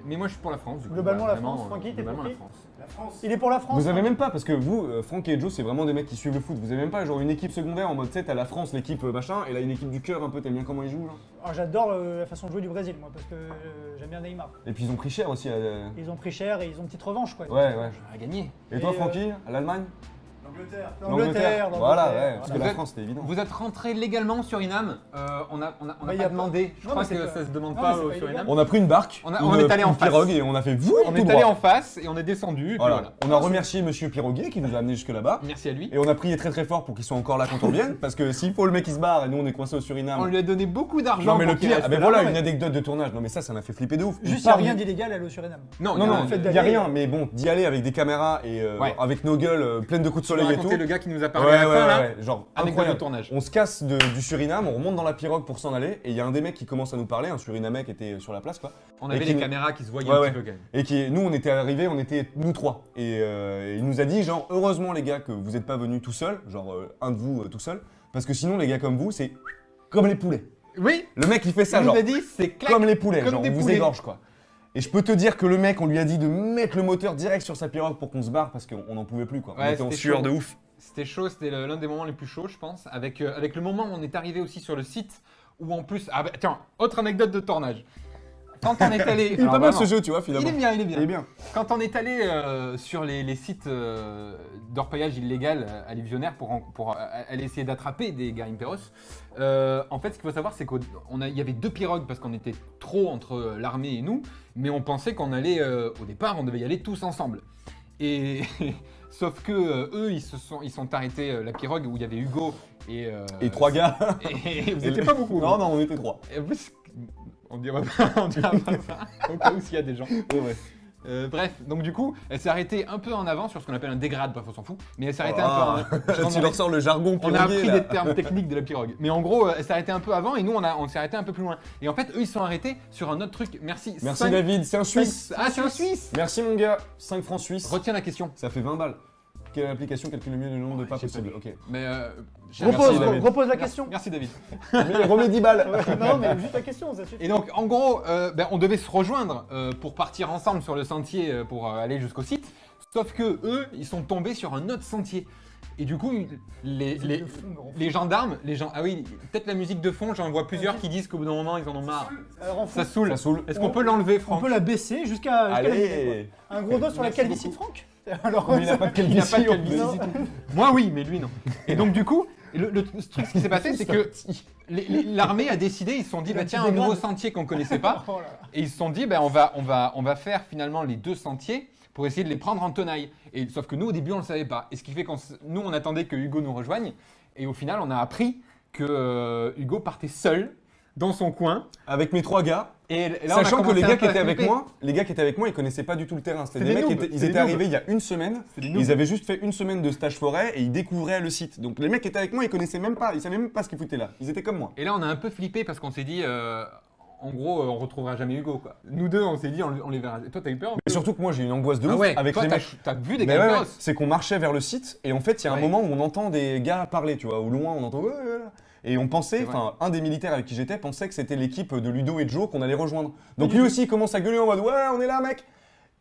Mais moi je suis pour la France. Du coup,
Globalement, la
vraiment,
France. Francky, t'es
globalement,
pour
la
qui
France.
La France.
Il est pour la France.
Vous avez
hein.
même pas, parce que vous, Franck et Joe, c'est vraiment des mecs qui suivent le foot. Vous avez même pas genre une équipe secondaire en mode, tu sais, t'as la France, l'équipe machin, et là une équipe du cœur un peu, t'aimes bien comment ils jouent, genre.
Ah, j'adore la façon de jouer du Brésil, moi, parce que j'aime bien Neymar.
Et puis ils ont pris cher aussi.
Ils ont pris cher et ils ont une petite revanche, quoi.
Ouais, ouais.
On a gagné.
Et toi,
Et,
Francky, à l'Allemagne?
L'Angleterre.
Voilà, ouais, parce
Voilà.
que la France, c'était évident.
Vous êtes rentré légalement sur Suriname. On n'a
Bah, y
pas
a
demandé. Je
Non,
crois
mais c'est
que
pas-
ça se demande
Non,
pas
mais c'est
au
pas
Suriname.
illégal.
On a pris une barque,
On est allé en
une
face.
pirogue, et on a fait vous
On
tout
est
droit.
allé en face et on est descendu. Et puis
Voilà.
voilà.
On a remercié Monsieur Piroguier qui nous a amené jusque là-bas.
Merci à lui.
Et on a prié très très fort pour qu'il soit encore là quand on vienne, parce que s'il faut le mec qui se barre et nous on est coincé au Suriname.
On lui a donné beaucoup d'argent.
Non mais le
pour qu'il
pire,
reste
ah, mais
là.
voilà
Ouais.
une anecdote de tournage. Non mais ça m'a fait flipper de ouf.
Juste, il
Il
n'y a
part
rien
du-
d'illégal à aller au Suriname.
Non,
Non, non,
le fait
il y a
d'aller-
rien, mais bon, d'y aller avec des caméras et
Ouais.
avec nos gueules pleines de coups de
Tu vas
soleil et tout.
raconter le gars qui nous a
Ouais,
parlé à la
ouais,
fin là.
ouais, genre
Anecdote de
incroyable.
tournage.
On se casse du Suriname, on remonte dans la pirogue pour s'en aller, et il y a un des mecs qui commence à nous parler, un Surinamais qui était sur la place quoi.
On
Et
avait
qui
les
nous-
caméras qui se voyaient
Ouais,
un
ouais.
petit peu quand même.
Et qui, nous on était arrivés, on était nous trois. Et il nous a dit genre heureusement les gars que vous n'êtes pas venus tout seul, genre un de vous tout seul, parce que sinon les gars comme vous c'est comme les poulets.
Oui.
Le mec il fait ça
Il
genre
nous a dit c'est clac.
comme les poulets,
comme
genre
des
on vous
poulets.
égorge quoi. Et je peux te dire que le mec on lui a dit de mettre le moteur direct sur sa pirogue pour qu'on se barre parce qu'on n'en pouvait plus quoi. On
Ouais,
était en
c'était
sueur
chaud.
de ouf.
C'était chaud, c'était l'un des moments les plus chauds, je pense. Avec le moment où on est arrivé aussi sur le site, où en plus. Ah bah tiens, autre anecdote de tournage. Quand on est allé.
Il est
alors
pas mal
vraiment,
ce jeu tu vois
Il
finalement.
est bien, il est bien.
Il est bien.
Quand on est allé sur les sites d'orpaillage illégal à Livionnaire pour aller essayer d'attraper des Garimperos, en fait, ce qu'il faut savoir, c'est qu'il y avait 2 pirogues parce qu'on était trop entre l'armée et nous, mais on pensait qu'on allait, au départ, on devait y aller tous ensemble. Et sauf que eux, ils sont arrêtés la pirogue où il y avait Hugo et
3 gars.
Et vous n'étiez pas beaucoup.
Non, non, on était 3.
Et en plus, on dira pas ça, au cas où s'il y a des gens.
Ouais, ouais.
Bref, donc du coup, elle s'est arrêtée un peu en avant sur ce qu'on appelle un dégrade, bref, on s'en fout. Mais elle s'est arrêtée
Ah,
un peu en avant.
tu leur sors le jargon
On a
piroguier,
appris
là.
des termes techniques de la pirogue. Mais en gros, elle s'est arrêtée un peu avant et nous, on s'est arrêté un peu plus loin. Et en fait, eux, ils sont arrêtés sur un autre truc. Merci.
Merci
5
David, c'est un Suisse.
Ah, c'est un Suisse.
Merci mon gars, 5 francs suisses.
Retiens la question.
Ça fait 20 balles. Quelle application calcule le mieux le nombre de pas
j'ai pas
possible? Ok.
Mais
Repose,
David.
repose la question.
Merci David.
Remets 10 balles.
Non, mais juste la question, ça suffit.
Et donc, en gros, on devait se rejoindre pour partir ensemble sur le sentier pour aller jusqu'au site. Sauf que eux, ils sont tombés sur un autre sentier. Et du coup, les gendarmes, ah oui, peut-être la musique de fond, j'en vois plusieurs qui disent qu'au bout d'un moment, ils en ont marre.
Alors,
Ça saoule.
Ça saoule.
Est-ce qu'on peut l'enlever,
on
Franck?
peut la baisser jusqu'à la limite,
Allez.
quoi. Un gros dos sur la
Merci
calvitie de
beaucoup.
Franck. Alors,
Mais il n'a pas de
Il n'a pas de
calvitie.
calvitie. Moi, oui, mais lui, non. Et donc, du coup, ce qui s'est passé, c'est que l'armée a décidé, ils se sont dit, bah, tiens, un nouveau sentier qu'on connaissait pas.
Oh là là.
Et ils se sont dit, ben on va faire finalement les deux sentiers pour essayer de les prendre en tenaille. Et, sauf que nous, au début, on ne le savait pas. Et ce qui fait que nous, on attendait que Hugo nous rejoigne. Et au final, on a appris que Hugo partait seul dans son coin.
Avec mes 3 gars.
Et là, on a
Sachant que
commencé
les
un
gars
peu
qui
à
étaient avec
flipper.
moi, ils connaissaient pas du tout le terrain. C'était
C'est
des
des
mecs qui
noobs,
étaient,
c'est
ils
des
étaient
noobs.
arrivés il y a une semaine.
C'est des noobs.
Ils avaient juste fait une semaine de stage forêt et ils découvraient le site. Donc les mecs qui étaient avec moi, ils connaissaient même pas, ils savaient même pas ce qu'ils foutaient là. Ils étaient comme moi.
Et là, on a un peu flippé parce qu'on s'est dit, en gros, on retrouvera jamais Hugo, quoi. Nous deux, on s'est dit, on les verra. Et toi, t'as eu peur?
Mais surtout que moi j'ai une angoisse de
Ah
ouf
ouais,
avec
toi,
les mecs.
t'as vu des
Mais ouais,
gars
ouais, c'est qu'on marchait vers le site et en fait il y a un
Ouais.
moment où on entend des gars parler, tu vois, au loin on entend ouais, ouais, ouais. Et on pensait,
C'est vrai.
enfin un des militaires avec qui j'étais pensait que c'était l'équipe de Ludo et Joe qu'on allait rejoindre. Donc lui aussi il commence à gueuler en mode ouais on est là mec.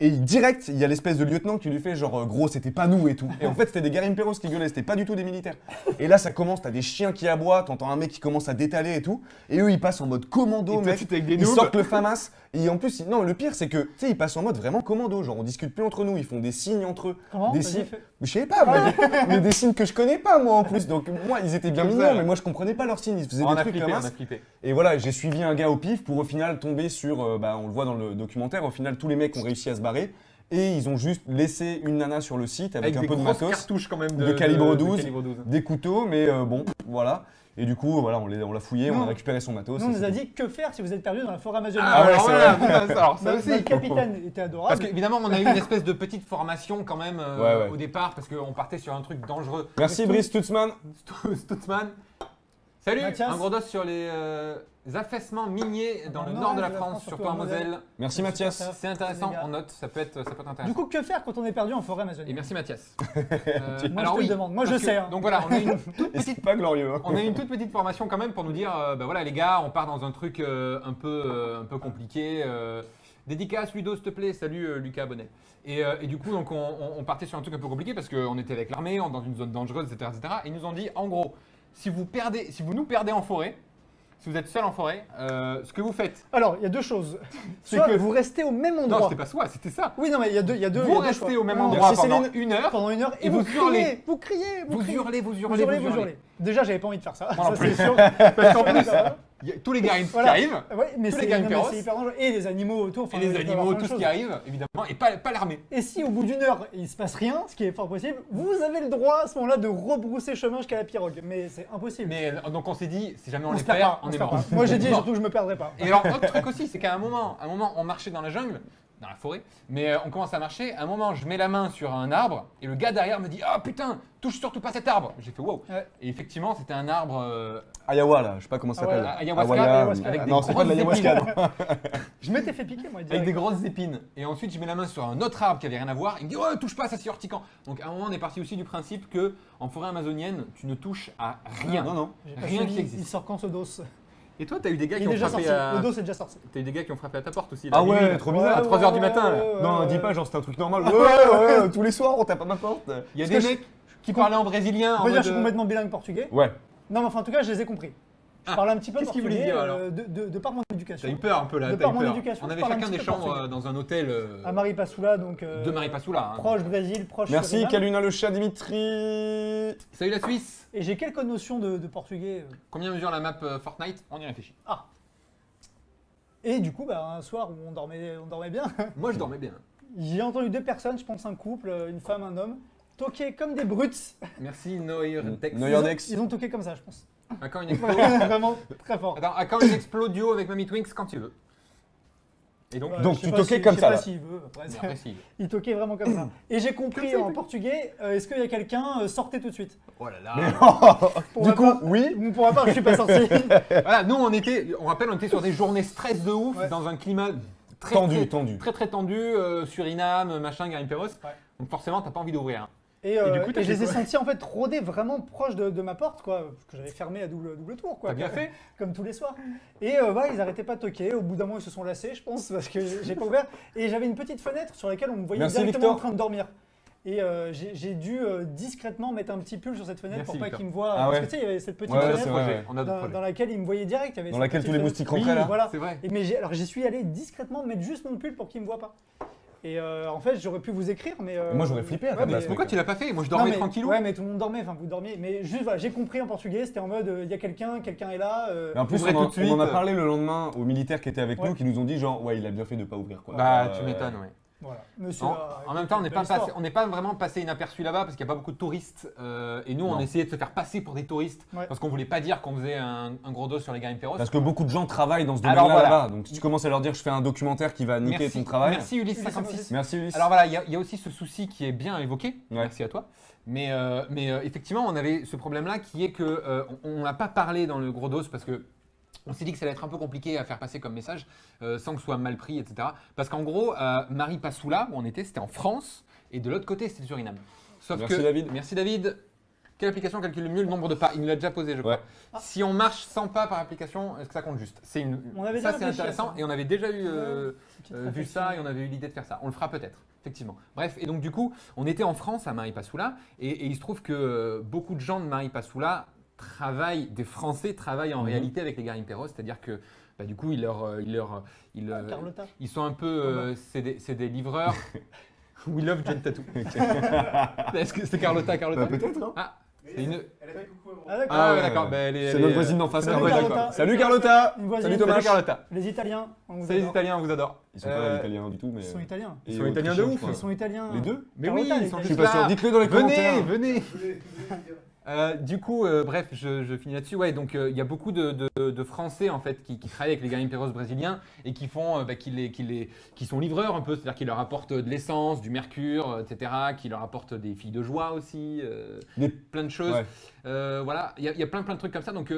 Et direct, il y a l'espèce de lieutenant qui lui fait genre gros c'était pas nous et tout. Et en fait c'était des Garimperos qui gueulaient, c'était pas du tout des militaires. Et là ça commence, t'as des chiens qui aboient, t'entends un mec qui commence à détaler et tout. Et eux ils passent en mode commando
Et toi,
mec.
tu t'es avec des
Ils
noobs.
sortent le FAMAS. Et en plus, non le pire c'est que tu sais ils passent en mode vraiment commando, genre on discute plus entre nous, ils font des signes entre eux.
Comment
Des
Vas-y,
signes.
fais.
Je sais pas, moi, mais des signes que je connais pas moi en plus. Donc moi ils étaient bien
Comme ça,
mignons,
là.
mais moi je comprenais pas leurs signes. Ils faisaient
On
des
a
trucs
flippé,
comme
on
ça.
a flippé.
Et voilà, j'ai suivi un gars au pif pour au final tomber sur, on le voit dans le documentaire, au final tous les mecs ont réussi à se barrer et ils ont juste laissé une nana sur le site avec, un
des
peu de
grosses
matos,
cartouches quand même
de calibre 12.
calibre 12.
des couteaux, mais bon, voilà. Et du coup, voilà, on l'a fouillé, on
Non.
a récupéré son matos.
Nous, on
et
nous a
c'était-
dit que faire si vous êtes perdu dans la forêt amazonienne.
Ah ouais,
alors
c'est
voilà,
vrai.
alors ça
Notre
aussi.
capitaine était adorable.
Parce qu'évidemment, on a eu une espèce de petite formation quand même
Ouais, ouais.
au départ, parce qu'on partait sur un truc dangereux.
Merci Brice Stutzman.
Stutzman. Salut,
Mathias.
un gros dos sur les affaissements miniers dans le nord de la France, surtout en Moselle.
Merci Mathias.
C'est intéressant,
les gars.
on note, ça peut être
Du
intéressant.
coup, que faire quand on est perdu en forêt
Et
amazonienne
merci Mathias.
Moi, je te le demande. Moi, je
parce que-
sais, hein.
Donc voilà, on a une toute
Et c'est pas glorieux. Hein.
On a eu une toute petite formation quand même pour nous dire, bah voilà les gars, on part dans un truc un peu compliqué. Dédicace Ludo, s'il te plaît. Salut Lucas Bonnet. Et du coup, donc on partait sur un truc un peu compliqué parce qu'on était avec l'armée, dans une zone dangereuse, etc., etc. Et ils nous ont dit, en gros, si vous nous perdez en forêt, si vous êtes seul en forêt, ce que vous faites,
Alors, il y a deux choses.
C'est
Soit
que-
vous restez au même
non,
endroit.
c'était pas soi, c'était ça.
Oui, non, mais il y a deux. Il y a deux
Vous
il y a deux
restez
choix.
au même
Non,
endroit
Merci,
pendant
Céline.
1 heure.
pendant 1 heure et
Et
vous
vous hurlez.
Vous criez,
Vous
criez.
hurlez.
Vous hurlez. Déjà, j'avais pas envie de faire ça.
Moi non
Ça, c'est
plus.
sûr.
Parce qu'en plus, il y a tous les gars qui
Voilà.
arrivent.
Ouais, mais
Tous les
c'est
gars
non, mais
féroces.
c'est hyper dangereux. Et les animaux autour. enfin,
Et les
il peut y avoir
animaux,
plein de
tout ce
choses.
qui arrive, évidemment, et pas l'armée.
Et si au bout d'1 heure, il se passe rien, ce qui est fort possible, vous avez le droit à ce moment-là de rebrousser chemin jusqu'à la pirogue. Mais c'est impossible.
Mais donc on s'est dit, si jamais on,
on
les
se perd
perd,
pas.
on
se
est
perd
mort.
pas. Moi, j'ai dit
Mort.
surtout que je me perdrai pas.
Et alors, autre truc aussi, c'est qu'à un moment, on marchait dans la jungle, dans la forêt, mais on commence à marcher. À un moment, je mets la main sur un arbre et le gars derrière me dit ah putain, touche surtout pas cet arbre. J'ai fait wow.
Ouais.
Et effectivement, c'était un arbre.
Ayahuasca, là, je sais pas comment ça
Ah ouais,
s'appelle.
ayahuasca,
ayahuasca,
avec des
Non, c'est pas de
grosses
l'ayahuasca.
épines.
non.
Je m'étais fait piquer, moi.
Avec
direct.
des grosses épines. Et ensuite, je mets la main sur un autre arbre qui avait rien à voir. Il me dit oh touche pas, ça c'est urticant. Donc à un moment, on est parti aussi du principe que en forêt amazonienne, tu ne touches à rien.
Non, non.
J'ai pas
rien
suivi,
qui existe.
Il sort quand ce dos
Et toi, t'as eu des gars
Il
qui
est
ont
déjà
frappé
sorti.
à.
Le dos est déjà sorti.
T'as eu des gars qui ont frappé à ta porte aussi.
Ah
la nuit,
ouais,
là.
trop bizarre.
À 3 h du matin. Là.
Non, dis pas, genre c'était un truc normal. Ouais, tous les soirs on tape à ma porte.
Il y a
Parce
des
que
mecs qui parlaient en brésilien.
On
en
peut dire que
mode,
je suis complètement bilingue portugais.
Ouais.
Non, mais enfin, en tout cas, je les ai compris. Je
Ah,
parle un petit peu
qu'est-ce qu'il
portugais
voulait dire, alors
de par mon
T'as
éducation.
eu peur un peu là.
De
t'as
par
eu
mon
peur.
éducation,
On
je
avait
parle un
chacun
petit
des
peu
chambres
portugais.
dans un hôtel
À Maripasoula, donc.
de Maripasoula. Hein.
Proche Brésil, proche
Merci
Suriname.
Kaluna le chat Dimitri.
Salut la Suisse.
Et j'ai quelques notions de portugais.
Combien mesure la map Fortnite? On y réfléchit.
Et du coup, bah, un soir où on dormait bien,
Moi, je dormais bien.
j'ai entendu 2 personnes, je pense un couple, une femme, un homme, toquer comme des brutes.
Merci Noirdex.
Noirdex.
Ils ont toqué comme ça, je pense.
À quand une explo
Vraiment très fort.
Attends, à quand une explo duo avec Mamie Twinks quand tu veux. Et donc,
Donc,
je sais
tu
pas
toquais
si-
comme
je sais
ça,
pas
là.
s'il veut. Après,
mais après, si.
il toquait vraiment comme ça. Et j'ai compris en portugais, est-ce qu'il y a quelqu'un, sortez tout de suite.
Oh là là.
Pour
Du
ma
coup,
part-
oui.
Pour ma part, je suis pas sorti.
Voilà, nous on rappelle, on était sur des journées stress de ouf,
Ouais.
dans un climat très
Tendu, tendu.
très tendu, Suriname, machin, Garim Perros.
Ouais.
Donc forcément, t'as pas envie d'ouvrir. Hein.
Et,
du coup, t'as
et je
fait
les ai
quoi
sentis en fait rôder vraiment proche de ma porte, quoi, que j'avais fermée à double tour, quoi.
T'as bien fait.
Comme tous les soirs. Et voilà, ils arrêtaient pas de toquer. Au bout d'un moment, ils se sont lassés, je pense, parce que j'ai pas ouvert. Et j'avais une petite fenêtre sur laquelle on me voyait
Merci,
directement
Victor.
en train de dormir. Et j'ai dû discrètement mettre un petit pull sur cette fenêtre
Merci,
pour pas
Victor.
qu'ils me voient.
Ah
parce
ouais.
que tu sais, il y avait cette petite
Ouais,
fenêtre
c'est vrai, ouais.
On a d'autres
dans
projets.
laquelle ils me voyaient direct. Il y avait
Dans
cette
laquelle
petite
tous les
fenêtre.
moustiques rentraient, là.
Voilà.
C'est vrai.
Et alors j'y suis allé discrètement mettre juste mon pull pour qu'ils me voient pas. Et en fait, j'aurais pu vous écrire, mais.
Moi, j'aurais flippé à ta place,
Pourquoi tu l'as pas fait? Moi, je
Non,
dormais
mais-
tranquillou.
Ouais, mais tout le monde dormait, enfin vous dormiez. Mais juste, voilà, j'ai compris en portugais, c'était en mode il y a quelqu'un est là.
Mais en plus,
Ouvrez
on
tout de
en a
suite.
parlé le lendemain aux militaires qui étaient avec
Ouais.
nous, qui nous ont dit genre, ouais, il a bien fait de pas ouvrir, quoi.
Bah, tu m'étonnes, ouais.
Voilà. Monsieur.
En même temps, on n'est pas vraiment passé inaperçu là-bas parce qu'il n'y a pas beaucoup de touristes. Et nous, on
Non.
essayait de se faire passer pour des touristes
Ouais.
parce qu'on voulait pas dire qu'on faisait un gros dos sur les Garim Perros.
Parce que beaucoup de gens travaillent dans ce
Alors,
domaine-là
voilà.
là-bas. Donc si tu commences à leur dire je fais un documentaire qui va niquer ton travail.
Merci Ulysse
Ulysse
56.
Merci Ulysse.
Alors voilà, il y a aussi ce souci qui est bien évoqué.
Ouais.
Merci à toi. Mais effectivement, on avait ce problème-là qui est que on n'a pas parlé dans le gros dos parce que on s'est dit que ça allait être un peu compliqué à faire passer comme message sans que ce soit mal pris, etc. Parce qu'en gros, Marie Passoula, où on était, c'était en France et de l'autre côté, c'était le Suriname. Sauf
Merci,
que,
David.
Merci David. Quelle application calcule le mieux le nombre de pas? Il nous l'a déjà posé, je crois.
Ouais.
Si on marche 100 pas par application, est-ce que ça compte juste?
On avait
Ça,
déjà
c'est
réfléchi à
intéressant
ça.
et on avait déjà eu
Petite
vu
réflexion.
ça et on avait eu l'idée de faire ça. On le fera peut-être, effectivement. Bref, et donc du coup, on était en France à Maripasoula et il se trouve que beaucoup de gens de Maripasoula des Français travaillent en réalité avec les Garim Perros, c'est-à-dire que bah, du coup,
Carlotta.
ils sont un peu, c'est des livreurs. We love Jen Tattoo. Est-ce que c'est Carlotta?
Bah, peut-être, hein.
Ah, c'est une.
Elle a fait coucou avant.
Ah d'accord.
Ah ouais,
ouais,
d'accord.
ouais.
Bah,
C'est notre voisine d'en face.
Salut,
Carlotta.
Carlotta.
Salut Carlotta.
Une voisine.
Salut Thomas.
Salut Carlotta.
Les Italiens, on vous
Salut les
adore.
Italiens, on vous adore.
Ils sont pas italiens du tout, mais.
Ils sont italiens.
Et
Ils sont italiens de
autrichiens,
ouf.
je crois.
Ils sont italiens.
Les deux.
Mais
Carlotta,
oui,
les
ils sont
Je
Italiens.
suis
juste
pas sûr.
là.
Dites-le dans les
Venez,
commentaires.
venez.
Vous voulez dire.
Du coup, bref, je finis là-dessus. Ouais, donc il y a beaucoup de Français en fait qui travaillent avec les Garim Perros brésiliens et qui font, qui sont livreurs un peu, c'est-à-dire qui leur apportent de l'essence, du mercure, etc., qui leur apportent des filles de joie aussi, plein de choses.
Ouais.
Voilà, il y a plein de trucs comme ça. Donc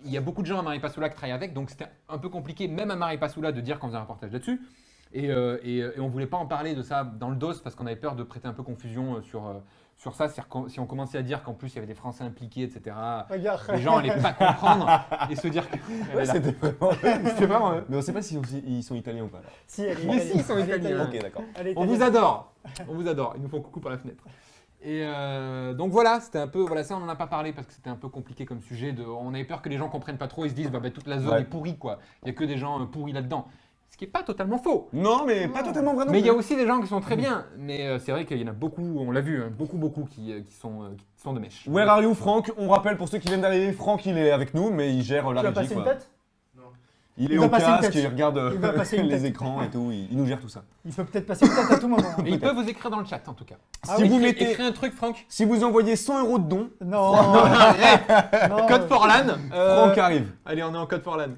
il y a beaucoup de gens à Maripasoula qui travaillent avec, donc c'était un peu compliqué même à Maripasoula de dire qu'on faisait un reportage là-dessus. Et on voulait pas en parler de ça dans le dos parce qu'on avait peur de prêter un peu confusion sur ça. C'est-à-dire si on commençait à dire qu'en plus il y avait des Français impliqués, etc.,
Regarde.
les gens n'allaient pas comprendre et se dire que.
Ouais, c'était vraiment.
C'était vraiment eux.
Mais on sait pas s'ils sont italiens ou pas. Là.
Si, elle est
Mais
italienne.
si, ils sont
Elle est
italiens.
italienne.
Ok, d'accord.
Elle est
On vous
italienne.
adore. On vous adore. Ils nous font coucou par la fenêtre. Et donc voilà, c'était un peu. Voilà, ça on n'en a pas parlé parce que c'était un peu compliqué comme sujet. On avait peur que les gens comprennent pas trop et se disent bah, toute la zone
Ouais.
est pourrie quoi. Il y a que des gens pourris là-dedans. Ce qui est pas totalement faux.
Non, mais pas totalement vrai non
Mais il y a
plus.
aussi des gens qui sont très bien. Mais c'est vrai qu'il y en a beaucoup, on l'a vu, hein, beaucoup qui sont de mèche.
Where are you, Franck? On rappelle pour ceux qui viennent d'arriver, Franck il est avec nous, mais il gère la
Tu vas
régie.
passer une
quoi.
tête?
Il
Il
est
va
au
passer une
casque,
tête.
il regarde
Il va passer une
les
tête.
écrans et tout, il nous gère tout ça.
Il peut peut-être passer une tête à tout moment.
Et il peut vous écrire dans le chat en tout cas.
Ah
Si
oui,
vous
Écris
mettez,
un truc, Franck.
si vous envoyez 100 € de dons,
Non. non.
Code for LAN.
Franck arrive.
Allez, on est en code for LAN.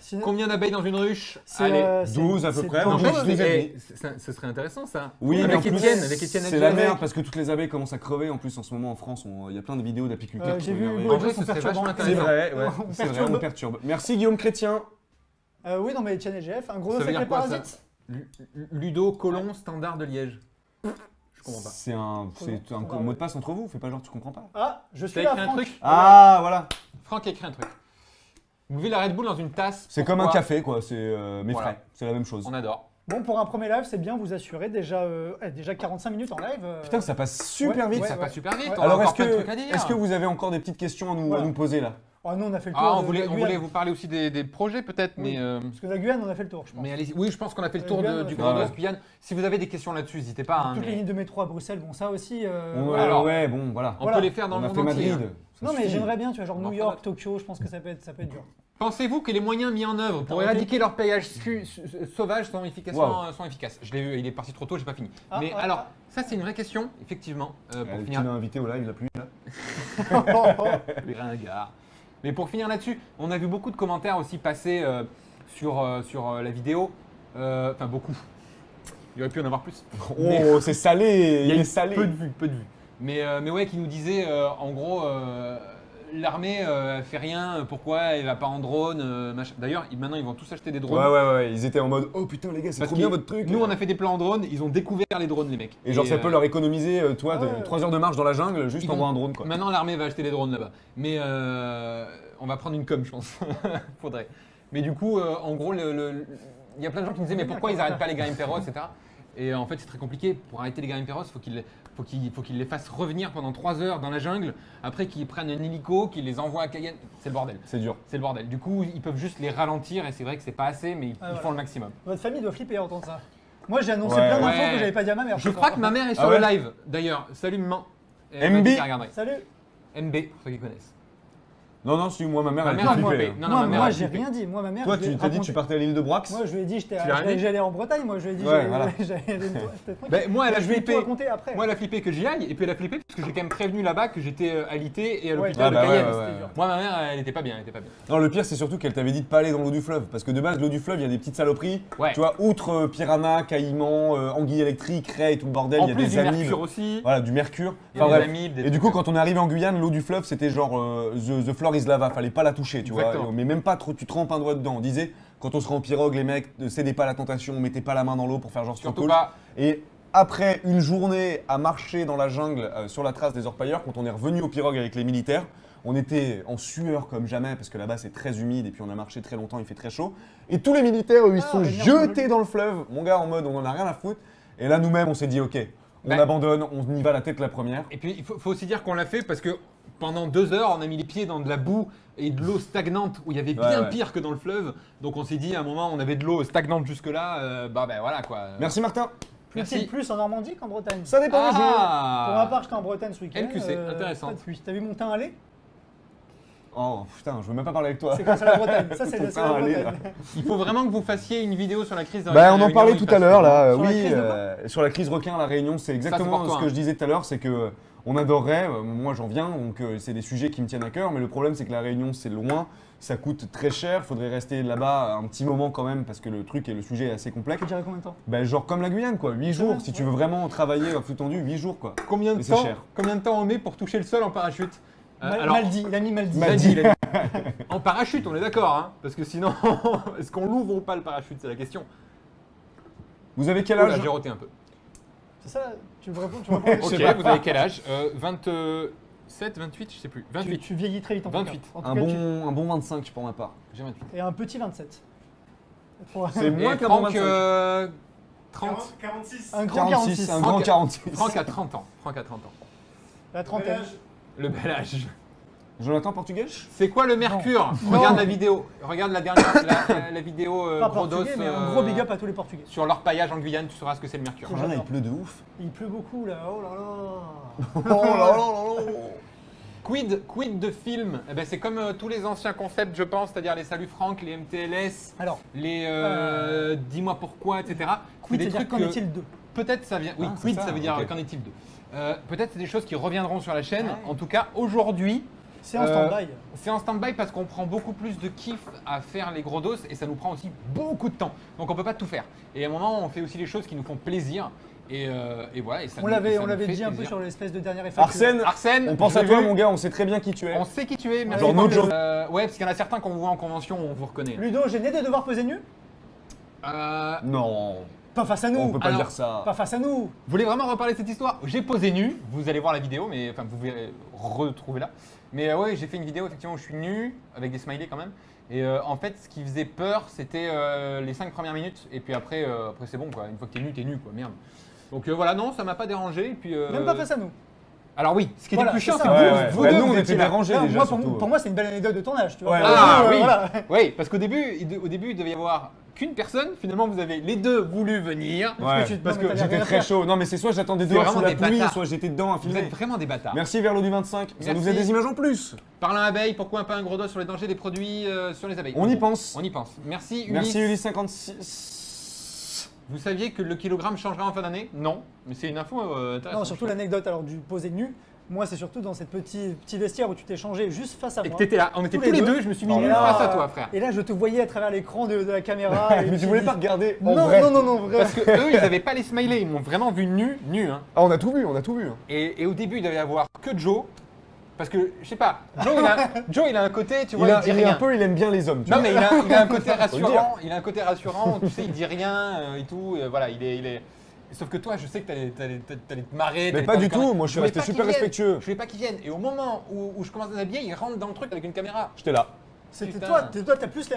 Sinon-
Combien d'abeilles dans une ruche?
c'est,
Allez.
c'est-
12 à peu
c'est
près,
dangereux.
non, je les ai mis.
Ce serait intéressant ça.
Oui, mais en
avec
plus,
Étienne, avec Étienne.
c'est la merde parce que toutes les abeilles commencent à crever. En plus, en ce moment en France, il y a plein de vidéos d'apiculteurs qui
J'ai
sont
vu
énervés.
Hugo
En
et
vrai,
Joe sont
ce serait vachement
perturbants.
C'est vrai, ouais.
On
C'est vrai,
perturbe.
on perturbe. Merci Guillaume Chrétien.
Oui, non, mais Etienne et GF, un gros
Ça
dos
veut
avec
dire
les
quoi, ça
parasites.
Ludo Colon standard de Liège. Je comprends pas.
C'est un mot de passe entre vous, fais pas genre tu comprends pas.
Ah, je suis
T'as
là,
écrit un
Franck.
truc?
Ah, voilà.
Franck a écrit un truc. Vous buvez la Red Bull dans une tasse.
C'est comme un
pourquoi?
café quoi, c'est mais
Voilà.
frais, c'est la même chose.
On adore.
Bon, pour un premier live, c'est bien, vous assurez déjà 45 minutes en live.
Putain, ça passe super
Ouais,
vite.
ouais,
Ça passe super vite.
Ouais.
On a
Alors
encore plein de trucs à dire.
est-ce que vous avez encore des petites questions à
Voilà.
nous poser là?
Oh, nous, on a fait le tour.
Ah, on
de
voulait
la Guyane.
vous parler aussi des projets peut-être,
Oui.
mais.
Parce que la Guyane, on a fait le tour, je pense.
Mais allez, oui, je pense qu'on a fait le tour
Guyane,
du
ouais.
Grand
Ouais.
Dos Guyane. Si vous avez des questions là-dessus, n'hésitez pas. hein,
Toutes
mais
les lignes de métro à Bruxelles, bon, ça aussi.
Ouais,
voilà.
alors,
ouais, bon, voilà.
on
Voilà.
peut les faire dans
On
le
a
monde
fait
entier.
Madrid.
hein.
ça
Non, mais
suffit.
j'aimerais bien, tu vois, genre
On en
New
fera
York, Tokyo, je pense que ça peut être dur.
Pensez-vous que les moyens mis en œuvre pour
T'as
éradiquer leur pillage sauvage sont efficaces,
Wow.
sont efficaces? Je l'ai vu, il est parti trop tôt, j'ai pas fini.
Ah,
Mais
ah,
alors, ça c'est une vraie question, effectivement, pour
Qui
finir.
m'a invité au live la pluie là?
Les ringards. Mais pour finir là-dessus, on a vu beaucoup de commentaires aussi passer sur la vidéo Enfin, beaucoup. Il aurait pu en avoir plus.
Oh, c'est salé, il
eu
est salé.
Peu de vues, peu de vues. Mais ouais, qui nous disait, en gros, l'armée fait rien, pourquoi elle va pas en drone, machin. D'ailleurs, maintenant, ils vont tous acheter des drones.
Ouais, ils étaient en mode oh putain les gars, c'est
Parce
trop bien
que
votre truc.
Nous, on a fait des plans en drone, ils ont découvert les drones, les mecs.
Et genre ça peut leur économiser, toi,
Ah ouais.
3 heures de marche dans la jungle, juste
ils
envoie
vont-
un drone quoi.
Maintenant, l'armée va acheter des drones là-bas. Mais on va prendre une com, je pense. Faudrait. Mais du coup, en gros, il y a plein de gens qui me disaient mais pourquoi ils n'arrêtent pas les Gary Perros, etc. Et en fait, c'est très compliqué. Pour arrêter les Gary Perros, il faut qu'ils les fassent revenir pendant 3 heures dans la jungle. Après, qu'ils prennent un hélico, qu'ils les envoient à Cayenne. C'est le bordel.
C'est dur.
C'est le bordel. Du coup, ils peuvent juste les ralentir et c'est vrai que c'est pas assez, mais ils
voilà.
font le maximum.
Votre famille doit flipper à entendre ça. Moi, j'ai annoncé
Ouais.
plein d'infos
Ouais.
que j'avais pas dit à ma mère.
Je crois que ma mère est sur
Ah ouais
le live d'ailleurs. Salut maman. Elle
MB.
m'a dit qu'elle regarderait.
Salut.
MB, pour ceux qui connaissent.
Non, si, moi ma mère
Ma
elle
mère a
était
flippé.
flippée.
Non, ma mère
moi
a
j'ai
flippé.
rien dit. Moi, ma mère.
Toi
je lui ai
tu t'as dit
raconté-
tu partais à l'île de Brax.
Moi, je lui ai dit
Tu l'as ramené
j'allais en Bretagne. Moi, je lui ai dit
Ouais, voilà.
j'allais.
Ben, moi, elle a
Je vais tout
flippé.
raconter après.
Moi, elle a flippé que j'y aille, et puis elle a flippé parce que j'ai quand même prévenu là-bas que j'étais alité et à
Ouais,
l'hôpital
ah
de
bah
Cayenne.
ouais,
c'était dur.
Moi, ma mère, elle était pas bien,
Non, le pire c'est surtout qu'elle t'avait dit de pas aller dans l'eau du fleuve. Parce que de base, l'eau du fleuve, il y a des petites saloperies.
Ouais.
Tu vois, outre piranha, caïman, anguille électrique, raie et tout le bordel,
En
il y a
plus
des
du
amibes.
mercure aussi.
Voilà, du mercure.
Il y a
Enfin
des
bref.
amibes, des
Et du
trucs.
coup, quand on est arrivé en Guyane, l'eau du fleuve, c'était genre the floor is lava, fallait pas la toucher, tu
Exactement.
vois. Mais même pas trop, tu trempes un doigt dedans. On disait, quand on sera en pirogue, les mecs, ne cédez pas à la tentation, mettez pas la main dans l'eau pour faire genre c'est
Surtout
cool.
pas.
Et après une journée à marcher dans la jungle sur la trace des orpailleurs, quand on est revenu au pirogue avec les militaires, on était en sueur comme jamais parce que là-bas c'est très humide et puis on a marché très longtemps, il fait très chaud. Et tous les militaires, eux, ils
Ah,
sont
mais merde,
jetés dans le fleuve, mon gars, en mode on en a rien à foutre. Et là, nous-mêmes, on s'est dit, ok, on
Ben-
abandonne, on y va la tête la première.
Et puis, il faut aussi dire qu'on l'a fait parce que pendant 2 heures, on a mis les pieds dans de la boue et de l'eau stagnante où il y avait bien
Ouais.
pire que dans le fleuve. Donc, on s'est dit à un moment, on avait de l'eau stagnante jusque-là. Ben voilà quoi.
Merci Martin.
Merci.
Plus-il plus en Normandie qu'en Bretagne.
Ça dépend des jours.
Pour ma
Ah
part, j'étais en Bretagne ce week-end.
LQC, intéressant.
Pas de pluie. T'as vu mon teint aller?
Oh putain, je veux même pas parler avec toi.
C'est quoi, c'est la Bretagne. Ça, c'est
Ton
la
teint aller,
Bretagne.
Il faut vraiment que vous fassiez une vidéo sur la crise de
Bah, on en
Réunion,
parlait
il
tout
passe
à l'heure là,
Sur la
oui,
crise de quoi
sur la crise requin à la Réunion, c'est exactement
pour toi,
ce que
hein.
je disais tout à l'heure, c'est que on adorerait, moi j'en viens, donc c'est des sujets qui me tiennent à cœur, mais le problème c'est que la Réunion c'est loin, ça coûte très cher, faudrait rester là-bas un petit moment quand même parce que le truc et le sujet est assez complexe.
Tu dirais combien de temps?
Bah, genre comme la Guyane quoi, 8 jours, si tu veux vraiment travailler à flux tendu, 8 jours quoi.
Combien de
Mais c'est
temps
cher.
Combien de temps on met pour toucher le sol en parachute alors,
Maldi, il a mis Maldi.
Maldi.
il a dit. En parachute, on est d'accord, hein, parce que sinon, est-ce qu'on l'ouvre ou pas le parachute, c'est la question.
Vous avez quel
Oh là,
âge?
j'ai roté un peu.
C'est ça? Tu me réponds? Tu me réponds
Ok,
sais pas.
vous avez quel âge 27, 28, je sais plus. 28.
tu vieillis très vite en tout cas.
28.
En tout
un
cas,
bon 25 pour ma part.
J'ai 28.
Et un petit 27. Pour-
C'est moins
Et
qu'un bon
Franck,
25.
30.
46.
Un grand 46.
un grand
Franck-
46.
Franck a 30 ans. Franck a 30 ans.
La trentaine.
Le bel âge.
Jonathan Portugais?
C'est quoi le mercure
Non.
Regarde la vidéo. Regarde la dernière la vidéo
Pas
gros dos
portugais, mais un gros big up à tous les Portugais.
sur leur paillage en Guyane, tu sauras ce que c'est le mercure.
Oh là là, il pleut de ouf.
Il pleut beaucoup là. Oh là là.
Oh là là là là.
Quid de film Eh ben, c'est comme tous les anciens concepts, je pense, c'est-à-dire les Salut Franck, les MTLS,
Alors,
les Dis-moi pourquoi, etc. C'est
quid,
des
c'est-à-dire
trucs
qu'en
que
est-il d'eux?
peut-être ça vient. Oui,
Ah, c'est
quid,
ça,
ça veut dire
ok.
qu'en est-il de peut-être c'est des choses qui reviendront sur la chaîne.
Ouais.
En tout cas, aujourd'hui,
C'est en stand-by.
c'est en stand-by parce qu'on prend beaucoup plus de kiff à faire les gros dos et ça nous prend aussi beaucoup de temps. Donc on peut pas tout faire. Et à un moment, on fait aussi les choses qui nous font plaisir. Et voilà. Et ça
On
nous- et ça
l'avait
nous fait
dit un peu
plaisir.
sur l'espèce de dernière FAQ.
Arsène,
Arsène,
on pense
je
à
l'ai
toi
vu.
mon gars, on sait très bien qui tu es.
On sait qui tu es, merci.
Genre no joke.
Ouais, parce qu'il y en a certains qu'on vous voit en convention, on vous reconnaît.
Ludo, gêné de devoir peser nu?
Non,
Pas face à nous.
on peut pas
Alors,
dire ça.
Pas face à nous.
Vous voulez vraiment reparler de cette histoire? J'ai posé nu, vous allez voir la vidéo, mais enfin vous verrez retrouver là. Mais ouais, j'ai fait une vidéo effectivement où je suis nu, avec des smileys quand même. Et en fait, ce qui faisait peur, c'était les 5 premières minutes. Et puis après c'est bon quoi. Une fois que t'es nu quoi, merde. Donc voilà, non, ça m'a pas dérangé. Et puis,
Même pas face à nous.
Alors oui, ce qui était
Voilà,
plus chiant,
c'est
c'est
ça.
que
Ouais,
vous,
ouais.
vous
Bah,
deux,
nous, on
vous
était
étiez là.
dérangés
Là,
déjà.
moi,
surtout.
pour moi, c'est une belle anecdote de tournage. Tu vois.
Ouais,
Ah oui.
Voilà.
Oui, parce qu'au début, il devait y avoir qu'une personne. Finalement, vous avez les deux voulu venir.
Ouais,
tu-
parce
non, mais
que
t'allais
j'étais
rien
très
faire.
chaud. Non, mais c'est soit j'attendais
C'est
dehors sous
vraiment
la
des
pluie,
bâtards.
soit j'étais dedans à
Vous
filmer.
êtes vraiment des bâtards.
Merci Verlo du 25, ça
Merci.
nous faisait des images en plus.
Parlant abeilles, pourquoi pas un gros dos sur les dangers des produits sur les abeilles?
On y pense.
On y pense. Merci Ulysse.
Merci Ulysse 56.
Vous saviez que le kilogramme changerait en fin d'année? Non, mais c'est une info intéressante.
Non, surtout l'anecdote alors du posé nu. Moi, c'est surtout dans cette petit vestiaire où tu t'es changé juste face à
Et que
moi.
t'étais là, on était
Tous
tous
les
les
deux.
deux, je me suis mis
Oh
nu
là
face
là.
à toi, frère.
Et là, je te voyais à travers l'écran de la caméra. et je me
Mais tu
suis
voulais
dit,
pas regarder en
Non,
vrai.
non, vraiment.
Parce que eux, ils avaient pas les smileys, ils m'ont vraiment vu nu, hein.
Ah, on a tout vu, on a tout vu. hein.
Et au début, il devait y avoir que Joe. Parce que, je sais pas, Joe, il a un côté, tu vois, il dit rien.
il aime bien les hommes. tu
Non,
vois.
mais il a un côté
le dire.
rassurant. Il a un côté rassurant, tu sais, il dit rien et tout. Voilà, il est. Sauf que toi, je sais que t'allais te marrer.
Mais
t'allais
pas
faire
du
des conneries.
tout, moi je suis
voulais
resté
pas
super
qu'ils viennent.
respectueux.
Je voulais pas qu'ils viennent. Et au moment où je commence à m'habiller, il rentre dans le truc avec une caméra.
J'étais là.
C'était
Putain.
toi, t'aimes plus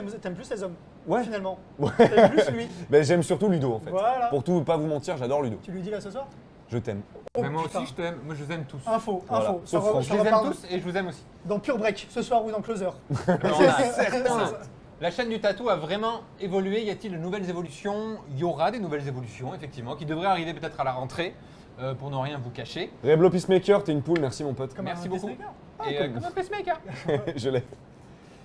les hommes.
Ouais.
Finalement.
Ouais.
T'aimes plus lui.
Mais j'aime surtout Ludo en fait.
Voilà.
Pour tout pas vous mentir, j'adore Ludo.
Tu lui dis là ce soir?
Je t'aime.
Mais moi
putain.
aussi, je t'aime. Moi, je vous aime tous.
Info,
Voilà.
info.
Sauf
Ça
Franck.
Je les aime
repart
tous et je vous aime aussi.
dans Pure Break, ce soir ou dans Closer.
On a certains.
ça.
La chaîne du tatou a vraiment évolué. Y a-t-il de nouvelles évolutions? Il y aura des nouvelles évolutions, effectivement, qui devraient arriver peut-être à la rentrée, pour ne rien vous cacher.
Reblo Peacemaker, t'es une poule, merci mon pote.
Comme
Merci
un
beaucoup.
pacemaker.
Et comme un pacemaker.
Je l'ai.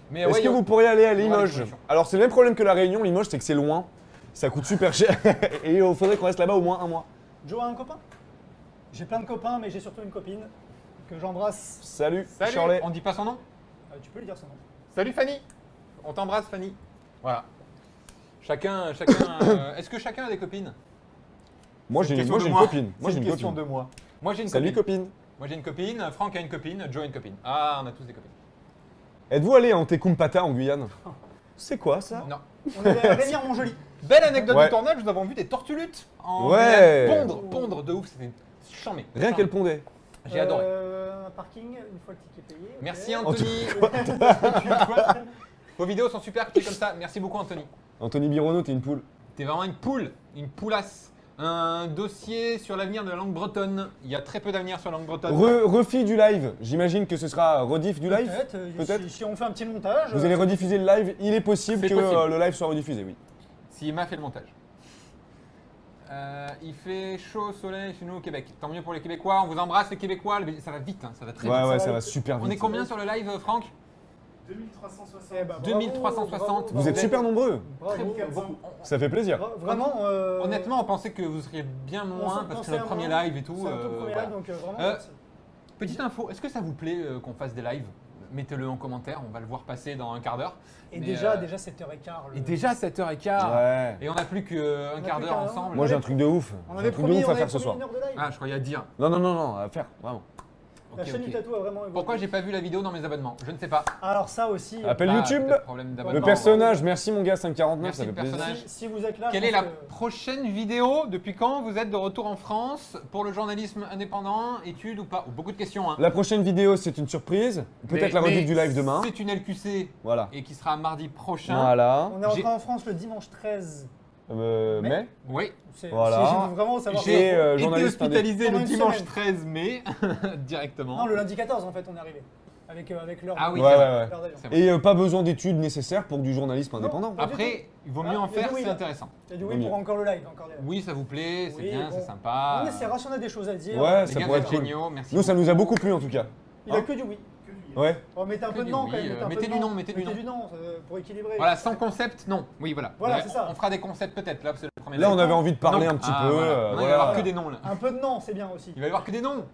Mais
Est-ce
ouais,
que vous pourriez aller à
aura des
Limoges?
solutions.
Alors c'est le même problème que la Réunion, Limoges c'est que c'est loin. Ça coûte super cher. Et il faudrait qu'on reste là-bas au moins un mois.
Joe a un copain? J'ai plein de copains, mais j'ai surtout une copine que j'embrasse.
Salut,
Salut,
Shirley.
on dit pas son nom?
Tu peux lui dire son nom.
Salut Fanny. On t'embrasse Fanny. Voilà. Chacun. Est-ce que chacun a des copines?
Moi
C'est
j'ai
une
une,
question de
une
moi.
copine. Moi
C'est
j'ai
une
une
question
copine.
de moi. Moi j'ai une
Salut
copine.
copine.
Moi j'ai une copine, Franck a une copine, Joe a une copine. Ah, on a tous des copines.
Êtes-vous allé à Antekumpata en Guyane? C'est quoi ça?
Non.
On est à Rémire-Montjoli.
Belle anecdote
Ouais.
de tournage, nous avons vu des tortues luttes en
Ouais.
Guyane. Pondre de ouf, c'était charmé.
Rien qu'elle pondait.
J'ai adoré.
Un parking, une fois le ticket payé. ok.
Merci
En
Anthony. Vos vidéos sont super, comme ça. Merci beaucoup Anthony.
Anthony Birono, t'es une poule.
T'es vraiment une poulasse. Un dossier sur l'avenir de la langue bretonne. Il y a très peu d'avenir sur la langue bretonne.
Refi du live. J'imagine que ce sera rediff du live.
Peut-être.
Peut-être.
Si on fait un petit montage.
Vous allez rediffuser le live. Il est possible
C'est
que
possible.
le live soit rediffusé, oui.
Si Emma fait le montage. Il fait chaud, soleil chez nous au Québec. Tant mieux pour les Québécois. On vous embrasse les Québécois. Ça va vite, hein, ça va très
Ouais,
vite.
ouais,
ça
ça
va
va super vite.
On est combien sur le live, Franck?
2360.
Eh ben, bravo,
2360.
bravo,
Vous
bravo.
êtes super nombreux.
Bravo.
Ça fait plaisir.
Vraiment.
Honnêtement, on pensait que vous seriez bien moins parce que c'est notre premier live et tout.
C'est un tout premier
voilà.
live, donc vraiment.
Euh,
merci.
Petite info, est-ce que ça vous plaît qu'on fasse des lives? Mettez-le en commentaire, on va le voir passer dans un quart d'heure.
Et
mais,
déjà 7h15.
Et déjà 7h15.
Ouais.
Et on n'a plus qu'un quart d'heure ensemble.
Moi j'ai un truc de ouf.
On
J'ai
avait
un truc de
promis,
ouf
on
à
avait
faire ce
promis
soir.
une heure de live.
Ah, je croyais à dire.
Non, à faire, vraiment.
La
Ok,
chaîne
ok.
du tatou a vraiment évolué.
Pourquoi j'ai pas vu la vidéo dans mes abonnements? Je ne sais pas.
Alors ça aussi.
Appelle
Ah,
YouTube.
peut-être problème d'abonnement.
Le personnage, merci mon gars, 549,
Merci,
ça fait
le
plaisir.
personnage.
Si vous êtes là.
Quelle
je
est la
pense que-
prochaine vidéo? Depuis quand vous êtes de retour en France pour le journalisme indépendant? Études ou pas? Beaucoup de questions. Hein.
La prochaine vidéo, c'est une surprise. Peut-être la
Mais
rediff du live demain.
C'est une LQC
Voilà.
et qui sera mardi prochain.
Voilà.
On est rentré
J'ai-
en France le dimanche 13.
Mais
Oui.
Voilà.
Si je veux vraiment savoir.
J'ai
Été
journaliste
hospitalisé
Pendant
le
une
dimanche
semaine.
13 mai directement.
Non, le lundi 14 en fait, on est arrivé. Avec l'heure.
Ah oui,
Ouais,
c'est
ouais,
vrai.
ouais.
l'heure d'avion.
C'est vrai.
Et pas besoin d'études nécessaires pour du journalisme indépendant.
Pas du
Après, il vaut mieux
Ah,
en
il y a
faire,
du oui,
c'est
là.
intéressant.
Il y a du
Vaut
oui
mieux.
pour encore le live. Encore des lives.
Oui, ça vous plaît, c'est
Oui,
bien,
bon.
c'est sympa.
On essaiera, si on a des choses à dire.
Ouais,
Les
ça
gars,
pourrait
vous
être
êtes
cool.
géniaux, merci.
Nous, ça nous a beaucoup plu en tout cas.
Il a que du oui.
Que du
Ouais.
On va mettre un
Que
peu de
du
nom
oui,
quand même.
mettez du nom, mettez du nom.
Pour équilibrer.
Voilà, sans concept, non. Oui, voilà.
Voilà,
Ouais,
c'est ça.
On fera des concepts peut-être, là, c'est le premier
Là,
live.
on avait envie de parler
Non.
un petit
Ah,
peu.
voilà. Non, il va y
voilà.
avoir que des noms, là.
Un peu de nom, c'est bien aussi.
Il va y avoir que des noms.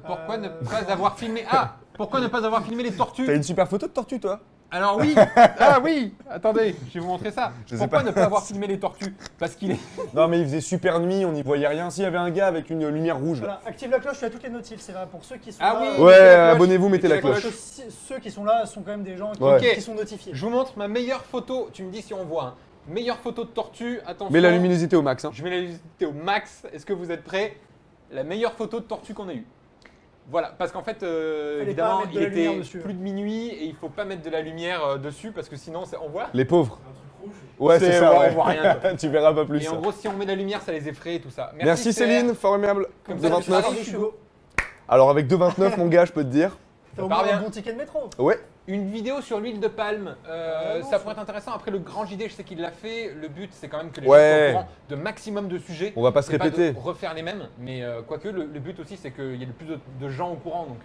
Pourquoi ne pas avoir filmé... Ah, pourquoi ne pas avoir filmé les tortues?
T'as une super photo de tortue, toi?
Alors oui. Ah oui. Attendez, je vais vous montrer ça.
Je sais
Pourquoi
pas.
ne pas avoir filmé les tortues? Parce qu'il est...
Non, mais il faisait super nuit, on n'y voyait rien. S'il y avait un gars avec une lumière rouge.
Voilà, active la cloche, tu as toutes les notifs, c'est vrai. Pour ceux qui sont
Ah
là.
oui.
Ouais,
Mettez la cloche.
abonnez-vous, mettez la
Mettez la
cloche.
Ceux qui sont là sont quand même des gens
Ouais.
qui sont notifiés.
Je vous montre ma meilleure photo. Tu me dis si on voit. Hein. Meilleure photo de tortue. Attention.
Mets la luminosité au max. Hein.
Je mets la luminosité au max. Est-ce que vous êtes prêts? La meilleure photo de tortue qu'on ait eue. Voilà, parce qu'en fait, évidemment,
mettre de
il
la lumière
était
dessus.
plus de minuit et il faut pas mettre de la lumière dessus parce que sinon, on voit.
Les pauvres.
un truc rouge.
Ouais, c'est ça.
on
Ouais.
voit rien. quoi.
Tu verras pas plus.
Et en gros, si on met de la lumière, ça les effraie et tout ça.
Merci Céline, formidable.
Comme ça, tu
2,29.
seras
Hugo,
Alors avec 2,29 mon gars, je peux te dire.
t'as au
part
moins un
bien.
bon ticket de métro.
Ouais.
Une vidéo sur l'huile de palme,
non,
ça pourrait être intéressant. Après, le grand JD, je sais qu'il l'a fait. Le but, c'est quand même que les
Ouais.
gens soient au courant de maximum de sujets.
On va pas se
C'est
répéter.
de refaire les mêmes, mais quoique, le but aussi, c'est qu'il y ait le plus de gens au courant. Donc,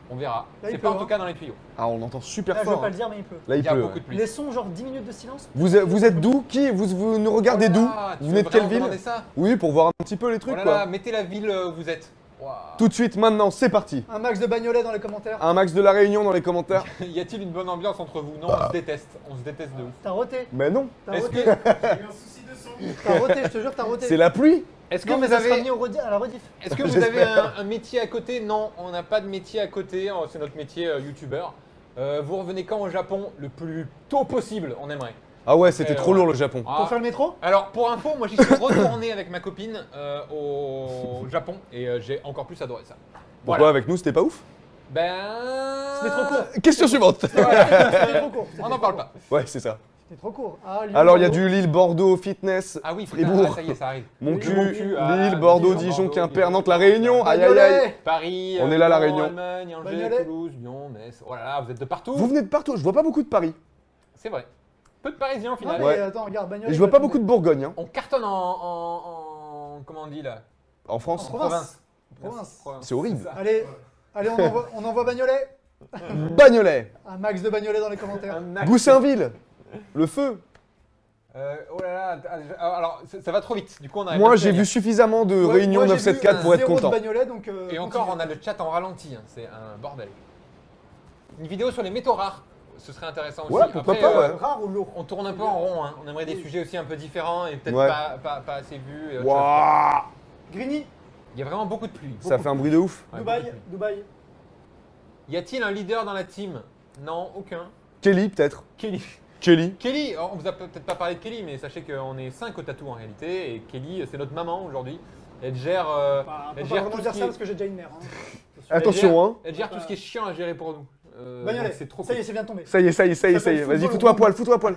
on verra.
Là, il
C'est
peut,
pas en
hein.
tout cas dans les tuyaux.
Ah, on entend super
Là, je veux
fort.
pas
hein.
le dire, mais il peut.
Là,
Il
il
y a
pleut.
beaucoup
ouais.
de pluie.
Laissons genre 10 minutes de silence.
Vous êtes d'où? Qui vous nous regardez d'où?
Ah, tu
Vous
veux
venez de quelle
vraiment
ville?
demander ça?
Oui, pour voir un petit peu les
Oh
trucs
là
quoi.
là, mettez la ville où vous êtes.
Tout de suite, maintenant, c'est parti.
Un max de Bagnolet dans les commentaires.
Un max de la Réunion dans les commentaires.
Y a-t-il une bonne ambiance entre vous? Non, on se déteste. On se déteste de ouf.
T'as roté.
Mais non,
T'as
Est-ce
roté.
que,
J'ai eu un souci de son.
T'as roté, je te jure, t'as roté.
c'est la pluie.
est-ce que
Non, mais
vous
ça sera
avez,
mis à la rediff.
est-ce que vous avez un métier à côté? Non, on n'a pas de métier à côté. C'est notre métier youtubeur. Vous revenez quand au Japon? Le plus tôt possible, on aimerait.
Ah ouais, c'était trop
ouais.
lourd le Japon.
Ah.
Pour faire le métro.
Alors, pour info, moi j'y suis retourné avec ma copine au Japon et j'ai encore plus adoré ça.
Pourquoi
Voilà.
avec nous, c'était pas ouf?
Ben.
C'était trop court.
Question suivante.
C'était trop court.
On n'en parle pas.
Ouais, c'est ça.
C'était trop court. Ah, Lyon,
Alors, il y a
Bordeaux.
du Lille, Bordeaux, Fitness,
Ah oui, putain,
Fribourg,
ça y est, ça arrive.
Mon
Mon
cul,
cul, ah,
Lille, Bordeaux,
Dijon,
Dijon,
Bordeaux,
Quimper,
Dijon.
Nantes, La Réunion. Aïe, aïe, aïe.
Bagnolet.
Paris,
On est là, La
Lyon,
Réunion.
Allemagne, Angers,
Bagnolet.
Toulouse, Lyon, Metz. Oh là là, vous êtes de partout.
Vous venez de partout, je vois pas beaucoup de Paris.
C'est vrai. Peu de Parisiens au
Non,
final.
mais
Ouais.
attends, regarde, Bagnolet.
Et je vois pas beaucoup de Bourgogne, hein,
On cartonne en. Comment on dit là?
en
En
France.
province.
Merci, province.
C'est horrible.
ça.
Allez, on envoie Bagnolet.
Bagnolet,
Un max de Bagnolet dans les commentaires.
Un axe.
Goussainville, le feu.
Oh là là, alors ça va trop vite. Du coup, on a.
Moi, j'ai vu suffisamment de
Ouais,
Réunion
moi, j'ai vu
974 pour être
zéro de
content.
Bagnolet, donc,
Et encore, on a le chat en ralenti. Hein. C'est un bordel. Une vidéo sur les métaux rares. Ce serait intéressant aussi.
Ouais, pourquoi
Après,
pas, ouais.
Rare ou lourd.
On tourne un peu en rond. Hein. On aimerait des sujets aussi un peu différents et peut-être
Ouais.
pas assez vus. et autre chose.
Waouh,
Grigny,
Il y a vraiment beaucoup de pluie.
ça fait un bruit de ouf.
Ouais,
Dubaï,
beaucoup de pluie.
Dubaï.
Y a-t-il un leader dans la team? Non, aucun.
Kelly, peut-être.
Kelly.
Kelly.
Kelly, on vous a peut-être pas parlé de Kelly, mais sachez qu'on est 5 au tatou en réalité. Et Kelly, c'est notre maman aujourd'hui. Elle gère,
Enfin, on
elle
peut pas
gère
vraiment
tout
dire
ce qui
ça
est-
parce que j'ai déjà une mère. Hein.
Attention, hein.
elle gère tout ce qui est chiant à gérer pour nous.
Bagnolet,
donc c'est trop
ça y
cool.
est, c'est bien tombé.
Ça y est, ça y est, ça y est,
Ça
ça y est.
s'appelle
Vas-y,
football
fous-toi à
au
poil, fous-toi à poil.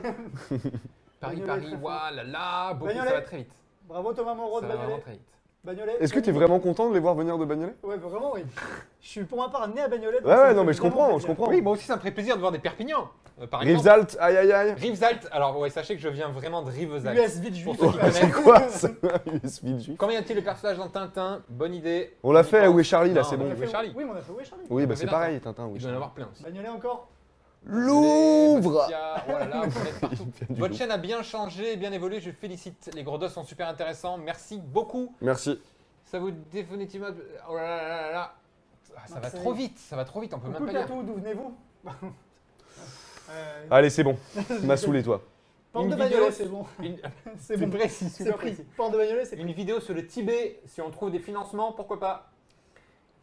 Paris,
Bagnolet,
Paris,
très fort.
waouh là là, beaucoup,
Bagnolet.
ça va très vite.
Bravo Thomas Moreau
Ça
de
va vraiment
Bagnolet.
très vite.
Bagnolet.
Est-ce que t'es vraiment content de les voir venir de Bagnolet?
Ouais, vraiment, oui. Je suis pour ma part né à Bagnolet. donc
Ouais,
ça
ouais,
me
non,
fait
mais je
vraiment
comprends, je
plaisir.
comprends.
Oui, moi aussi, ça me ferait plaisir de voir des Perpignans, par exemple.
Rivesaltes, aïe, aïe, aïe.
Rivesaltes, alors ouais, sachez que je viens vraiment de Rivesaltes.
US vite juif.
Pour ceux qui
C'est
connaissent.
quoi ça? US Ville Juif.
Combien y a-t-il de personnages dans Tintin? Bonne idée.
On l'a
y
fait,
pense.
où est Charlie là,
Non,
c'est
on
bon.
a fait Charlie.
Oui, mais on a fait où est Charlie?
Oui, bah
On
c'est
fait
pareil, Tintin, oui.
Il doit y en avoir plein aussi.
Bagnolet encore.
Louvre.
Bastia, oh là là, vous êtes partout.
Il vient du
Votre
Louvre.
chaîne a bien changé, bien évolué, je félicite. Les gros dos sont super intéressants, merci beaucoup.
Merci.
Ça vous définitivement. Oh là là là là là. Ah, ça va
Marseille.
trop vite, ça va trop vite, on peut
Coucou
même
le
pas dire.
Catou, d'où venez-vous
Allez, c'est bon. M'a saoulé, toi.
Porte
Une
de
vidéo,
Bagnolet, c'est bon.
Une,
C'est
c'est
bon.
précis,
C'est
super
pris.
précis.
Porte de Bagnolet, c'est pris.
Une vidéo sur le Tibet, si on trouve des financements, pourquoi pas.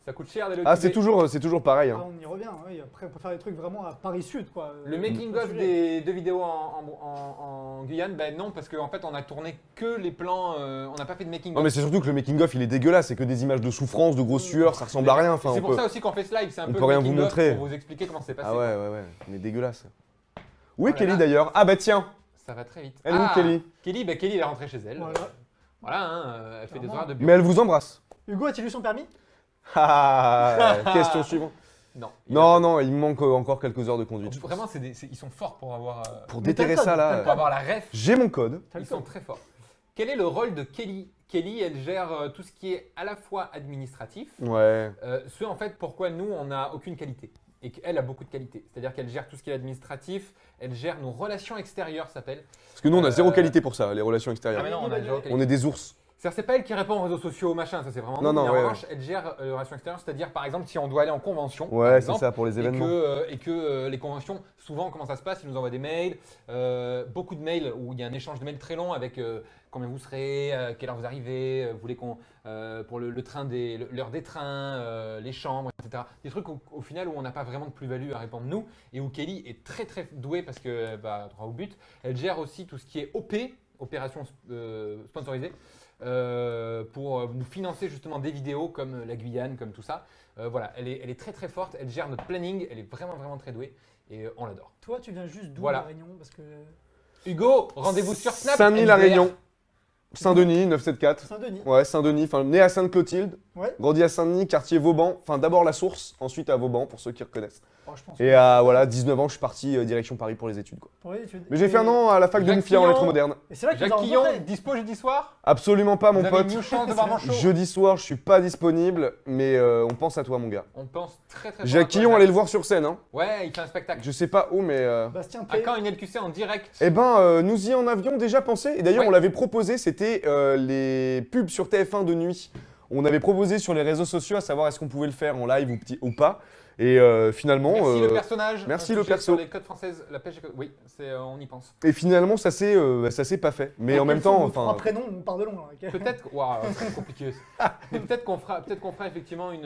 Ça coûte cher d'aller au
Ah,
Tibet.
c'est toujours pareil.
Ah,
Hein.
on y revient, oui. Après, on peut faire des trucs vraiment à Paris-Sud, quoi.
Le making of des deux vidéos en Guyane, ben non, parce qu'en fait on a tourné que les plans, on n'a pas fait de making
Non,
of.
mais c'est surtout que le making-of, il est dégueulasse. C'est que des images de souffrance, de grosses sueurs, ça ressemble à rien. Enfin,
C'est
on
pour
peut...
ça aussi qu'on fait ce live, c'est un
on
peu
peut rien
making
vous
of
montrer.
pour vous expliquer comment c'est passé.
Ah ouais, ouais, ouais. Mais dégueulasse. Où est
Voilà.
Kelly d'ailleurs? Ah bah tiens.
Ça va très vite.
Elle est où, Kelly?
Kelly, ben Kelly elle est rentrée chez elle.
Voilà.
Voilà, hein, elle fait des
Clairement.
horaires de bureau.
Mais elle vous embrasse.
Hugo, as-tu lu son permis?
Ah, question suivante.
Non.
Non, non, il me manque encore quelques heures de conduite. je pense.
Vraiment, ils sont forts pour avoir,
Pour
Mais t'as
déterrer
le code,
ça
t'as le
là,
pour avoir la ref.
j'ai mon code.
T'as le
Ils sont
code.
très forts. Quel est le rôle de Kelly? Kelly, elle gère tout ce qui est à la fois administratif,
Ouais.
ce en fait pourquoi nous on n'a aucune qualité et qu'elle a beaucoup de qualité. C'est-à-dire qu'elle gère tout ce qui est administratif, elle gère nos relations extérieures, ça s'appelle.
Parce que nous, on a zéro
Euh,
qualité pour ça, les relations extérieures.
Ah mais non, on a zéro qualité.
On est des ours.
C'est pas elle qui répond aux réseaux sociaux, machin, ça c'est vraiment
Non,
nous,
non,
mais
ouais,
en revanche, elle gère les relations extérieures, c'est-à-dire par exemple si on doit aller en convention, par
Ouais, c'est
exemple,
ça, pour les événements.
et que les conventions, souvent comment ça se passe, ils nous envoient des mails, beaucoup de mails où il y a un échange de mails très long avec combien vous serez, quelle heure vous arrivez, vous voulez qu'on pour le train l'heure des trains, les chambres, etc. Des trucs au final où on n'a pas vraiment de plus-value à répondre nous et où Kelly est très très douée parce qu'elle va droit au but. Elle gère aussi tout ce qui est OP, opérations sponsorisées. Pour nous financer justement des vidéos comme la Guyane, comme tout ça. Voilà, elle est très très forte, elle gère notre planning, elle est vraiment vraiment très douée et on l'adore.
Toi, tu viens juste d'où,
Voilà.
La Réunion? Parce que
Hugo, rendez-vous sur Snap.
Saint-Denis, La
MDR.
Réunion. Saint-Denis, 974.
Saint-Denis.
Ouais, Saint-Denis, enfin né à Sainte-Clotilde,
Ouais.
grandi à Saint-Denis, quartier Vauban, enfin d'abord la Source, ensuite à Vauban pour ceux qui reconnaissent.
Oh, je pense.
Et à voilà, 19 ans, je suis parti direction Paris pour les études quoi.
Pour les études.
Mais j'ai fait un an à la fac de
Jacques
Moufia en
Quillon.
lettres modernes.
Et c'est là que tu
Jacques
nous as
Quillon,
rencontrés.
dispo jeudi soir.
Absolument pas mon
Vous avez
pote.
une chance de voir mon show.
Jeudi soir, je suis pas disponible, mais on pense à toi mon gars.
On pense très très fort.
Jacques
à toi,
Quillon, allez le voir sur scène hein.
Ouais, il fait un spectacle.
Je sais pas où mais
Bastien
À
P.
quand une LQC en direct?
Eh ben, nous y en avions déjà pensé. Et d'ailleurs,
Ouais.
on l'avait proposé. C'était les pubs sur TF1 de nuit. On avait proposé sur les réseaux sociaux à savoir est-ce qu'on pouvait le faire en live ou pas. Et finalement,
Merci le personnage.
merci
un
le
sujet
perso.
sur les codes françaises, la pêche. Oui, on y pense.
et finalement ça s'est pas fait. Mais en même temps,
Un
enfin,
prénom, on part de loin. Ok.
Peut-être, waouh, c'est compliqué. Mais peut-être qu'on fera effectivement une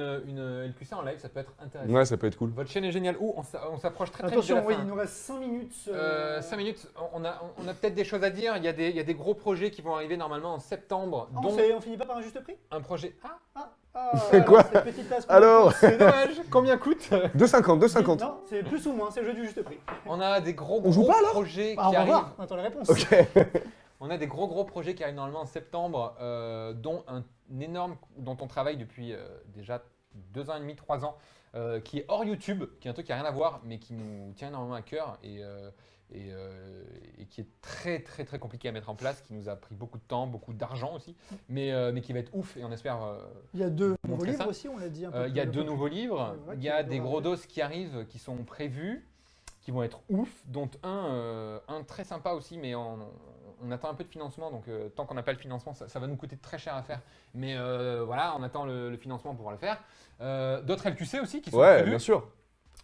LQC en live, ça peut être intéressant.
ouais, ça peut être cool.
Votre chaîne est géniale. On s'approche très vite de
Attention,
la
oui,
fin.
il nous reste 5 minutes.
5 minutes, on a peut-être des choses à dire. Il y a des gros projets qui vont arriver normalement en septembre,
Ah,
dont
on finit pas par un juste prix
un projet.
Quoi
c'est petite tasse pour
Alors
le
C'est dommage. Combien coûte
2,50, 2,50.
Non, c'est plus ou moins, c'est le jeu du juste prix.
On a des gros
On joue pas, alors
projets
Ah, on
qui
va
arrivent.
voir, on attend les réponses.
Ok.
On a des gros projets qui arrivent normalement en septembre, dont un énorme dont on travaille depuis déjà 2 ans et demi, 3 ans, qui est hors YouTube, qui est un truc qui n'a rien à voir, mais qui nous tient énormément à cœur et qui est très compliqué à mettre en place, qui nous a pris beaucoup de temps, beaucoup d'argent aussi, mais qui va être ouf et on espère.
Il y a 2 nouveaux
montrer
livres
ça.
aussi, on l'a dit un peu.
Il y a 2 nouveaux livres,
Ouais,
il y a
qui
des
vont
gros
arriver.
dos qui arrivent, qui sont prévus, qui vont être ouf, dont un très sympa aussi, mais on attend un peu de financement, donc tant qu'on n'a pas le financement, ça va nous coûter très cher à faire. Mais voilà, on attend le financement pour pouvoir le faire. D'autres LQC aussi qui sont
Ouais,
prévus,
bien sûr.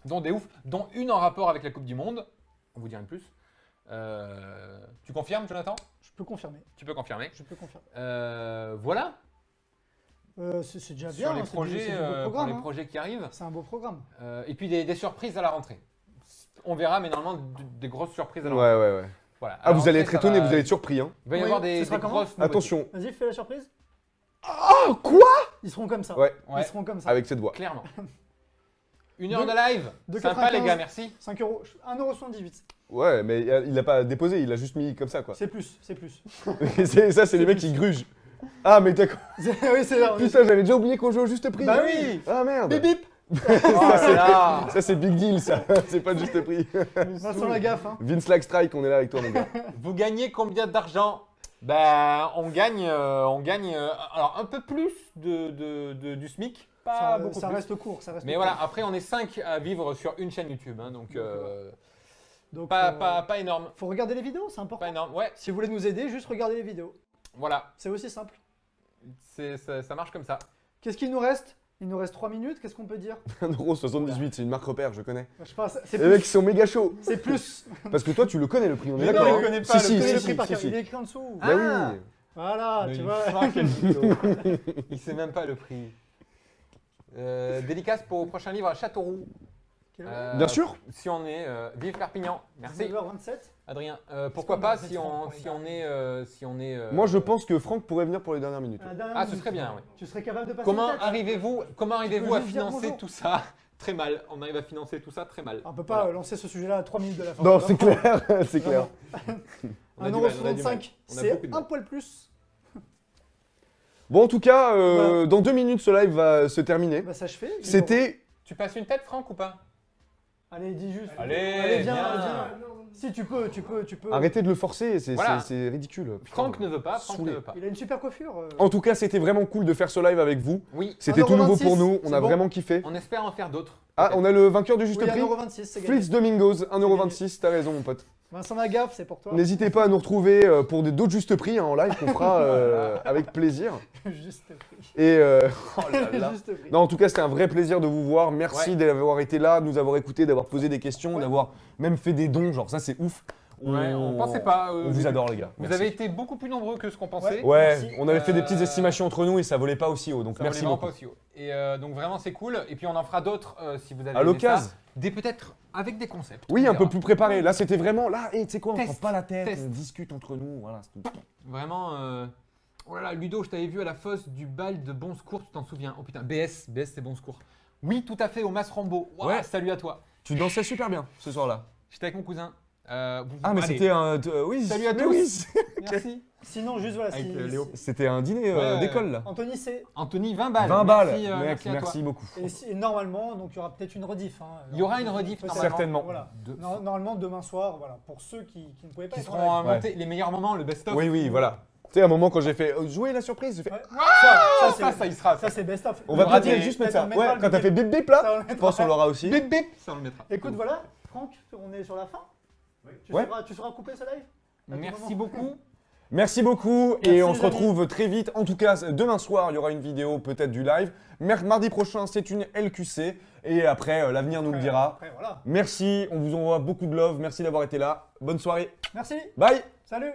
dont des ouf, dont une en rapport avec la Coupe du Monde. On vous dira de plus. Tu confirmes, Jonathan?
Je peux confirmer.
Tu peux confirmer.
Je peux confirmer.
Voilà,
C'est déjà bien.
sur les
hein, c'est
projets,
du beau
pour
programme,
les
hein.
projets qui arrivent.
C'est un beau programme.
Et puis des surprises à la rentrée. On verra, mais normalement, des grosses surprises à la
Ouais,
rentrée.
ouais.
Voilà.
Ah,
À
vous
la
allez
rentrée,
être
ça
étonné,
va-
vous allez être surpris. Hein.
Il va y
Oui,
avoir
ce
des
sera comment
grosses nouveautés.
Attention.
Vas-y, fais la surprise.
Oh, quoi?
Ils seront comme ça.
Ouais,
Ouais,
Ils seront comme ça.
avec cette voix.
clairement. Une heure de live.
de
Sympa,
95.
les gars, merci.
5 euros. 1,78 €.
Ouais, mais il l'a pas déposé, il l'a juste mis comme ça, quoi.
C'est plus, c'est plus.
Ça, c'est les mecs qui grugent. Ah, mais d'accord.
Oui, c'est là. on est-
Putain, j'avais déjà oublié qu'on jouait au juste prix.
Bah oui.
Ah, merde.
Bip bip.
Oh là là.
Ça, c'est big deal, ça. C'est pas le juste prix.
Vincent la gaffe. Hein.
Vince Lag Strike, on est là avec toi, mon gars.
Vous gagnez combien d'argent? Ben, on gagne alors un peu plus du SMIC. Pas
Ça,
beaucoup
ça
plus.
reste court, ça reste
Mais
court.
voilà, après on est 5 à vivre sur une chaîne YouTube, hein, donc
Donc,
pas énorme.
faut regarder les vidéos, c'est important.
Pas énorme, ouais,
Si vous voulez nous aider, juste regardez les vidéos.
voilà,
C'est aussi simple.
ça marche comme ça.
Qu'est-ce qu'il nous reste? Il nous reste 3 minutes, qu'est-ce qu'on peut dire?
1,78€, c'est une marque repère, je connais.
Je sais pas, c'est
Les mecs,
plus.
ils sont méga chauds.
C'est plus.
Parce que toi, tu le connais, le prix, on est
Mais
d'accord.
non,
hein.
il connaît pas
Si,
le
si,
Le
si,
prix par
si,
cœur,
si.
il est écrit en dessous.
Bah oui.
Voilà,
Mais
tu
il
vois.
fera quel vidéo. Il sait même pas le prix. Dédicace pour le prochain livre à Châteauroux.
Quelle heure
Bien sûr.
Si on est Vive Perpignan. Merci
19h27.
Adrien. Pourquoi
qu'on
pas
va
si
mettre
on,
Franck
si on est
Moi, je pense que Franck pourrait venir pour les dernières minutes.
À la dernière
Ah, ce
minute.
serait bien, oui.
Tu serais capable de passer
Comment
une tête
arrivez-vous
peux
à
juste dire
financer
bonjour.
tout ça? Très mal. On arrive à financer tout ça très mal.
On peut pas
Voilà.
lancer ce sujet-là à 3 minutes de la fin.
Non, c'est clair, c'est clair.
On a du mal, on a du mal.
1,65€,
On a
c'est
beaucoup de
un
mal.
poil plus.
Bon, en tout cas,
Voilà.
dans 2 minutes, ce live va se terminer.
Bah, s'achever.
C'était.
Tu passes une tête, Franck, ou pas?
Allez, dis juste.
Allez,
viens,
viens.
viens. Si tu peux.
Arrêtez de le forcer, c'est
Voilà.
c'est ridicule. Putain.
Franck ne veut pas, Franck
Saoulé.
ne veut pas.
Il a une super coiffure.
En tout cas, c'était vraiment cool de faire ce live avec vous.
Oui,
C'était tout nouveau
1,26,
pour nous, on
c'est
a
bon.
vraiment kiffé.
on espère en faire d'autres.
Ah, on a le vainqueur du juste
Oui,
prix
1,26€, c'est gagné.
Fritz Domingos, 1,26€, t'as raison, mon pote.
Vincent Lagaffe, c'est pour toi.
N'hésitez pas à nous retrouver pour d'autres justes prix hein, en live qu'on fera avec plaisir.
Juste prix.
Et oh là là.
Juste prix.
Non, en tout cas, c'était un vrai plaisir de vous voir. Merci
Ouais.
d'avoir été là, de nous avoir écoutés, d'avoir posé des questions,
Ouais.
d'avoir même fait des dons. Genre, ça, c'est ouf.
Ouais, on pensait pas.
On vous adore, les gars.
Vous
Merci.
avez été beaucoup plus nombreux que ce qu'on pensait.
Ouais,
Merci.
on avait fait des petites
Euh,
estimations entre nous et ça volait pas aussi haut. Donc
Ça
merci
volait vraiment
beaucoup.
pas aussi haut. Et donc vraiment c'est cool. Et puis on en fera d'autres si vous avez
À
aimé
l'occasion.
ça. Des peut-être avec des concepts.
Oui,
On
un peu
verra.
plus préparé. Là, c'était vraiment. Là, tu sais quoi, on
Test,
prend pas la tête,
test.
on discute entre nous. Voilà, c'est tout.
Vraiment. Oh là là, Ludo, je t'avais vu à la fosse du bal de Bon Secours, tu t'en souviens? Oh putain, BS c'est Bon Secours. Oui, tout à fait, au Mas Rambo. Ouah,
Ouais.
salut à toi.
Tu dansais super bien ce soir-là.
J'étais avec mon cousin.
Ah, mais
allez.
c'était un. Oui,
Salut à
mais
tous.
oui,
Merci.
Sinon, juste voilà.
Avec,
si-
Léo.
c'était un dîner
Ouais.
d'école là.
Anthony, c'est.
Anthony, 20 balles.
20 balles.
Merci,
Mec,
merci à toi.
merci beaucoup.
Et normalement, donc il y aura peut-être une rediff. Hein.
Il y aura une rediff,
Peut-être.
normalement.
Certainement.
Voilà.
De-
Normalement, demain soir, voilà. Pour ceux qui ne pouvaient pas
Qui
être
seront
en live.
montés les meilleurs moments, le best-of.
Oui, oui, voilà. Tu sais, à un moment quand j'ai fait jouer la surprise, j'ai fait.
Ouais.
Ça y sera.
Ça, c'est best-of.
On va
aura
peut-être
des-
juste mettre
peut-être
ça.
on mettra
Ouais,
le
quand t'as fait
bip
bip bip là,
Ça, on le
je
mettra.
pense qu'on l'aura aussi.
Bip bip, ça on le mettra.
Écoute, voilà. Franck, on est sur la fin.
Oui.
Tu
Ouais.
sauras couper ce live à tout
Merci
moment.
beaucoup.
Merci beaucoup
Merci,
et on
les
se
amis.
retrouve très vite. En tout cas, demain soir, il y aura une vidéo, peut-être du live. Mardi prochain, c'est une LQC. Et après, l'avenir nous le dira.
Après, voilà.
Merci, on vous envoie beaucoup de love. Merci d'avoir été là. Bonne soirée.
Merci.
Bye.
Salut.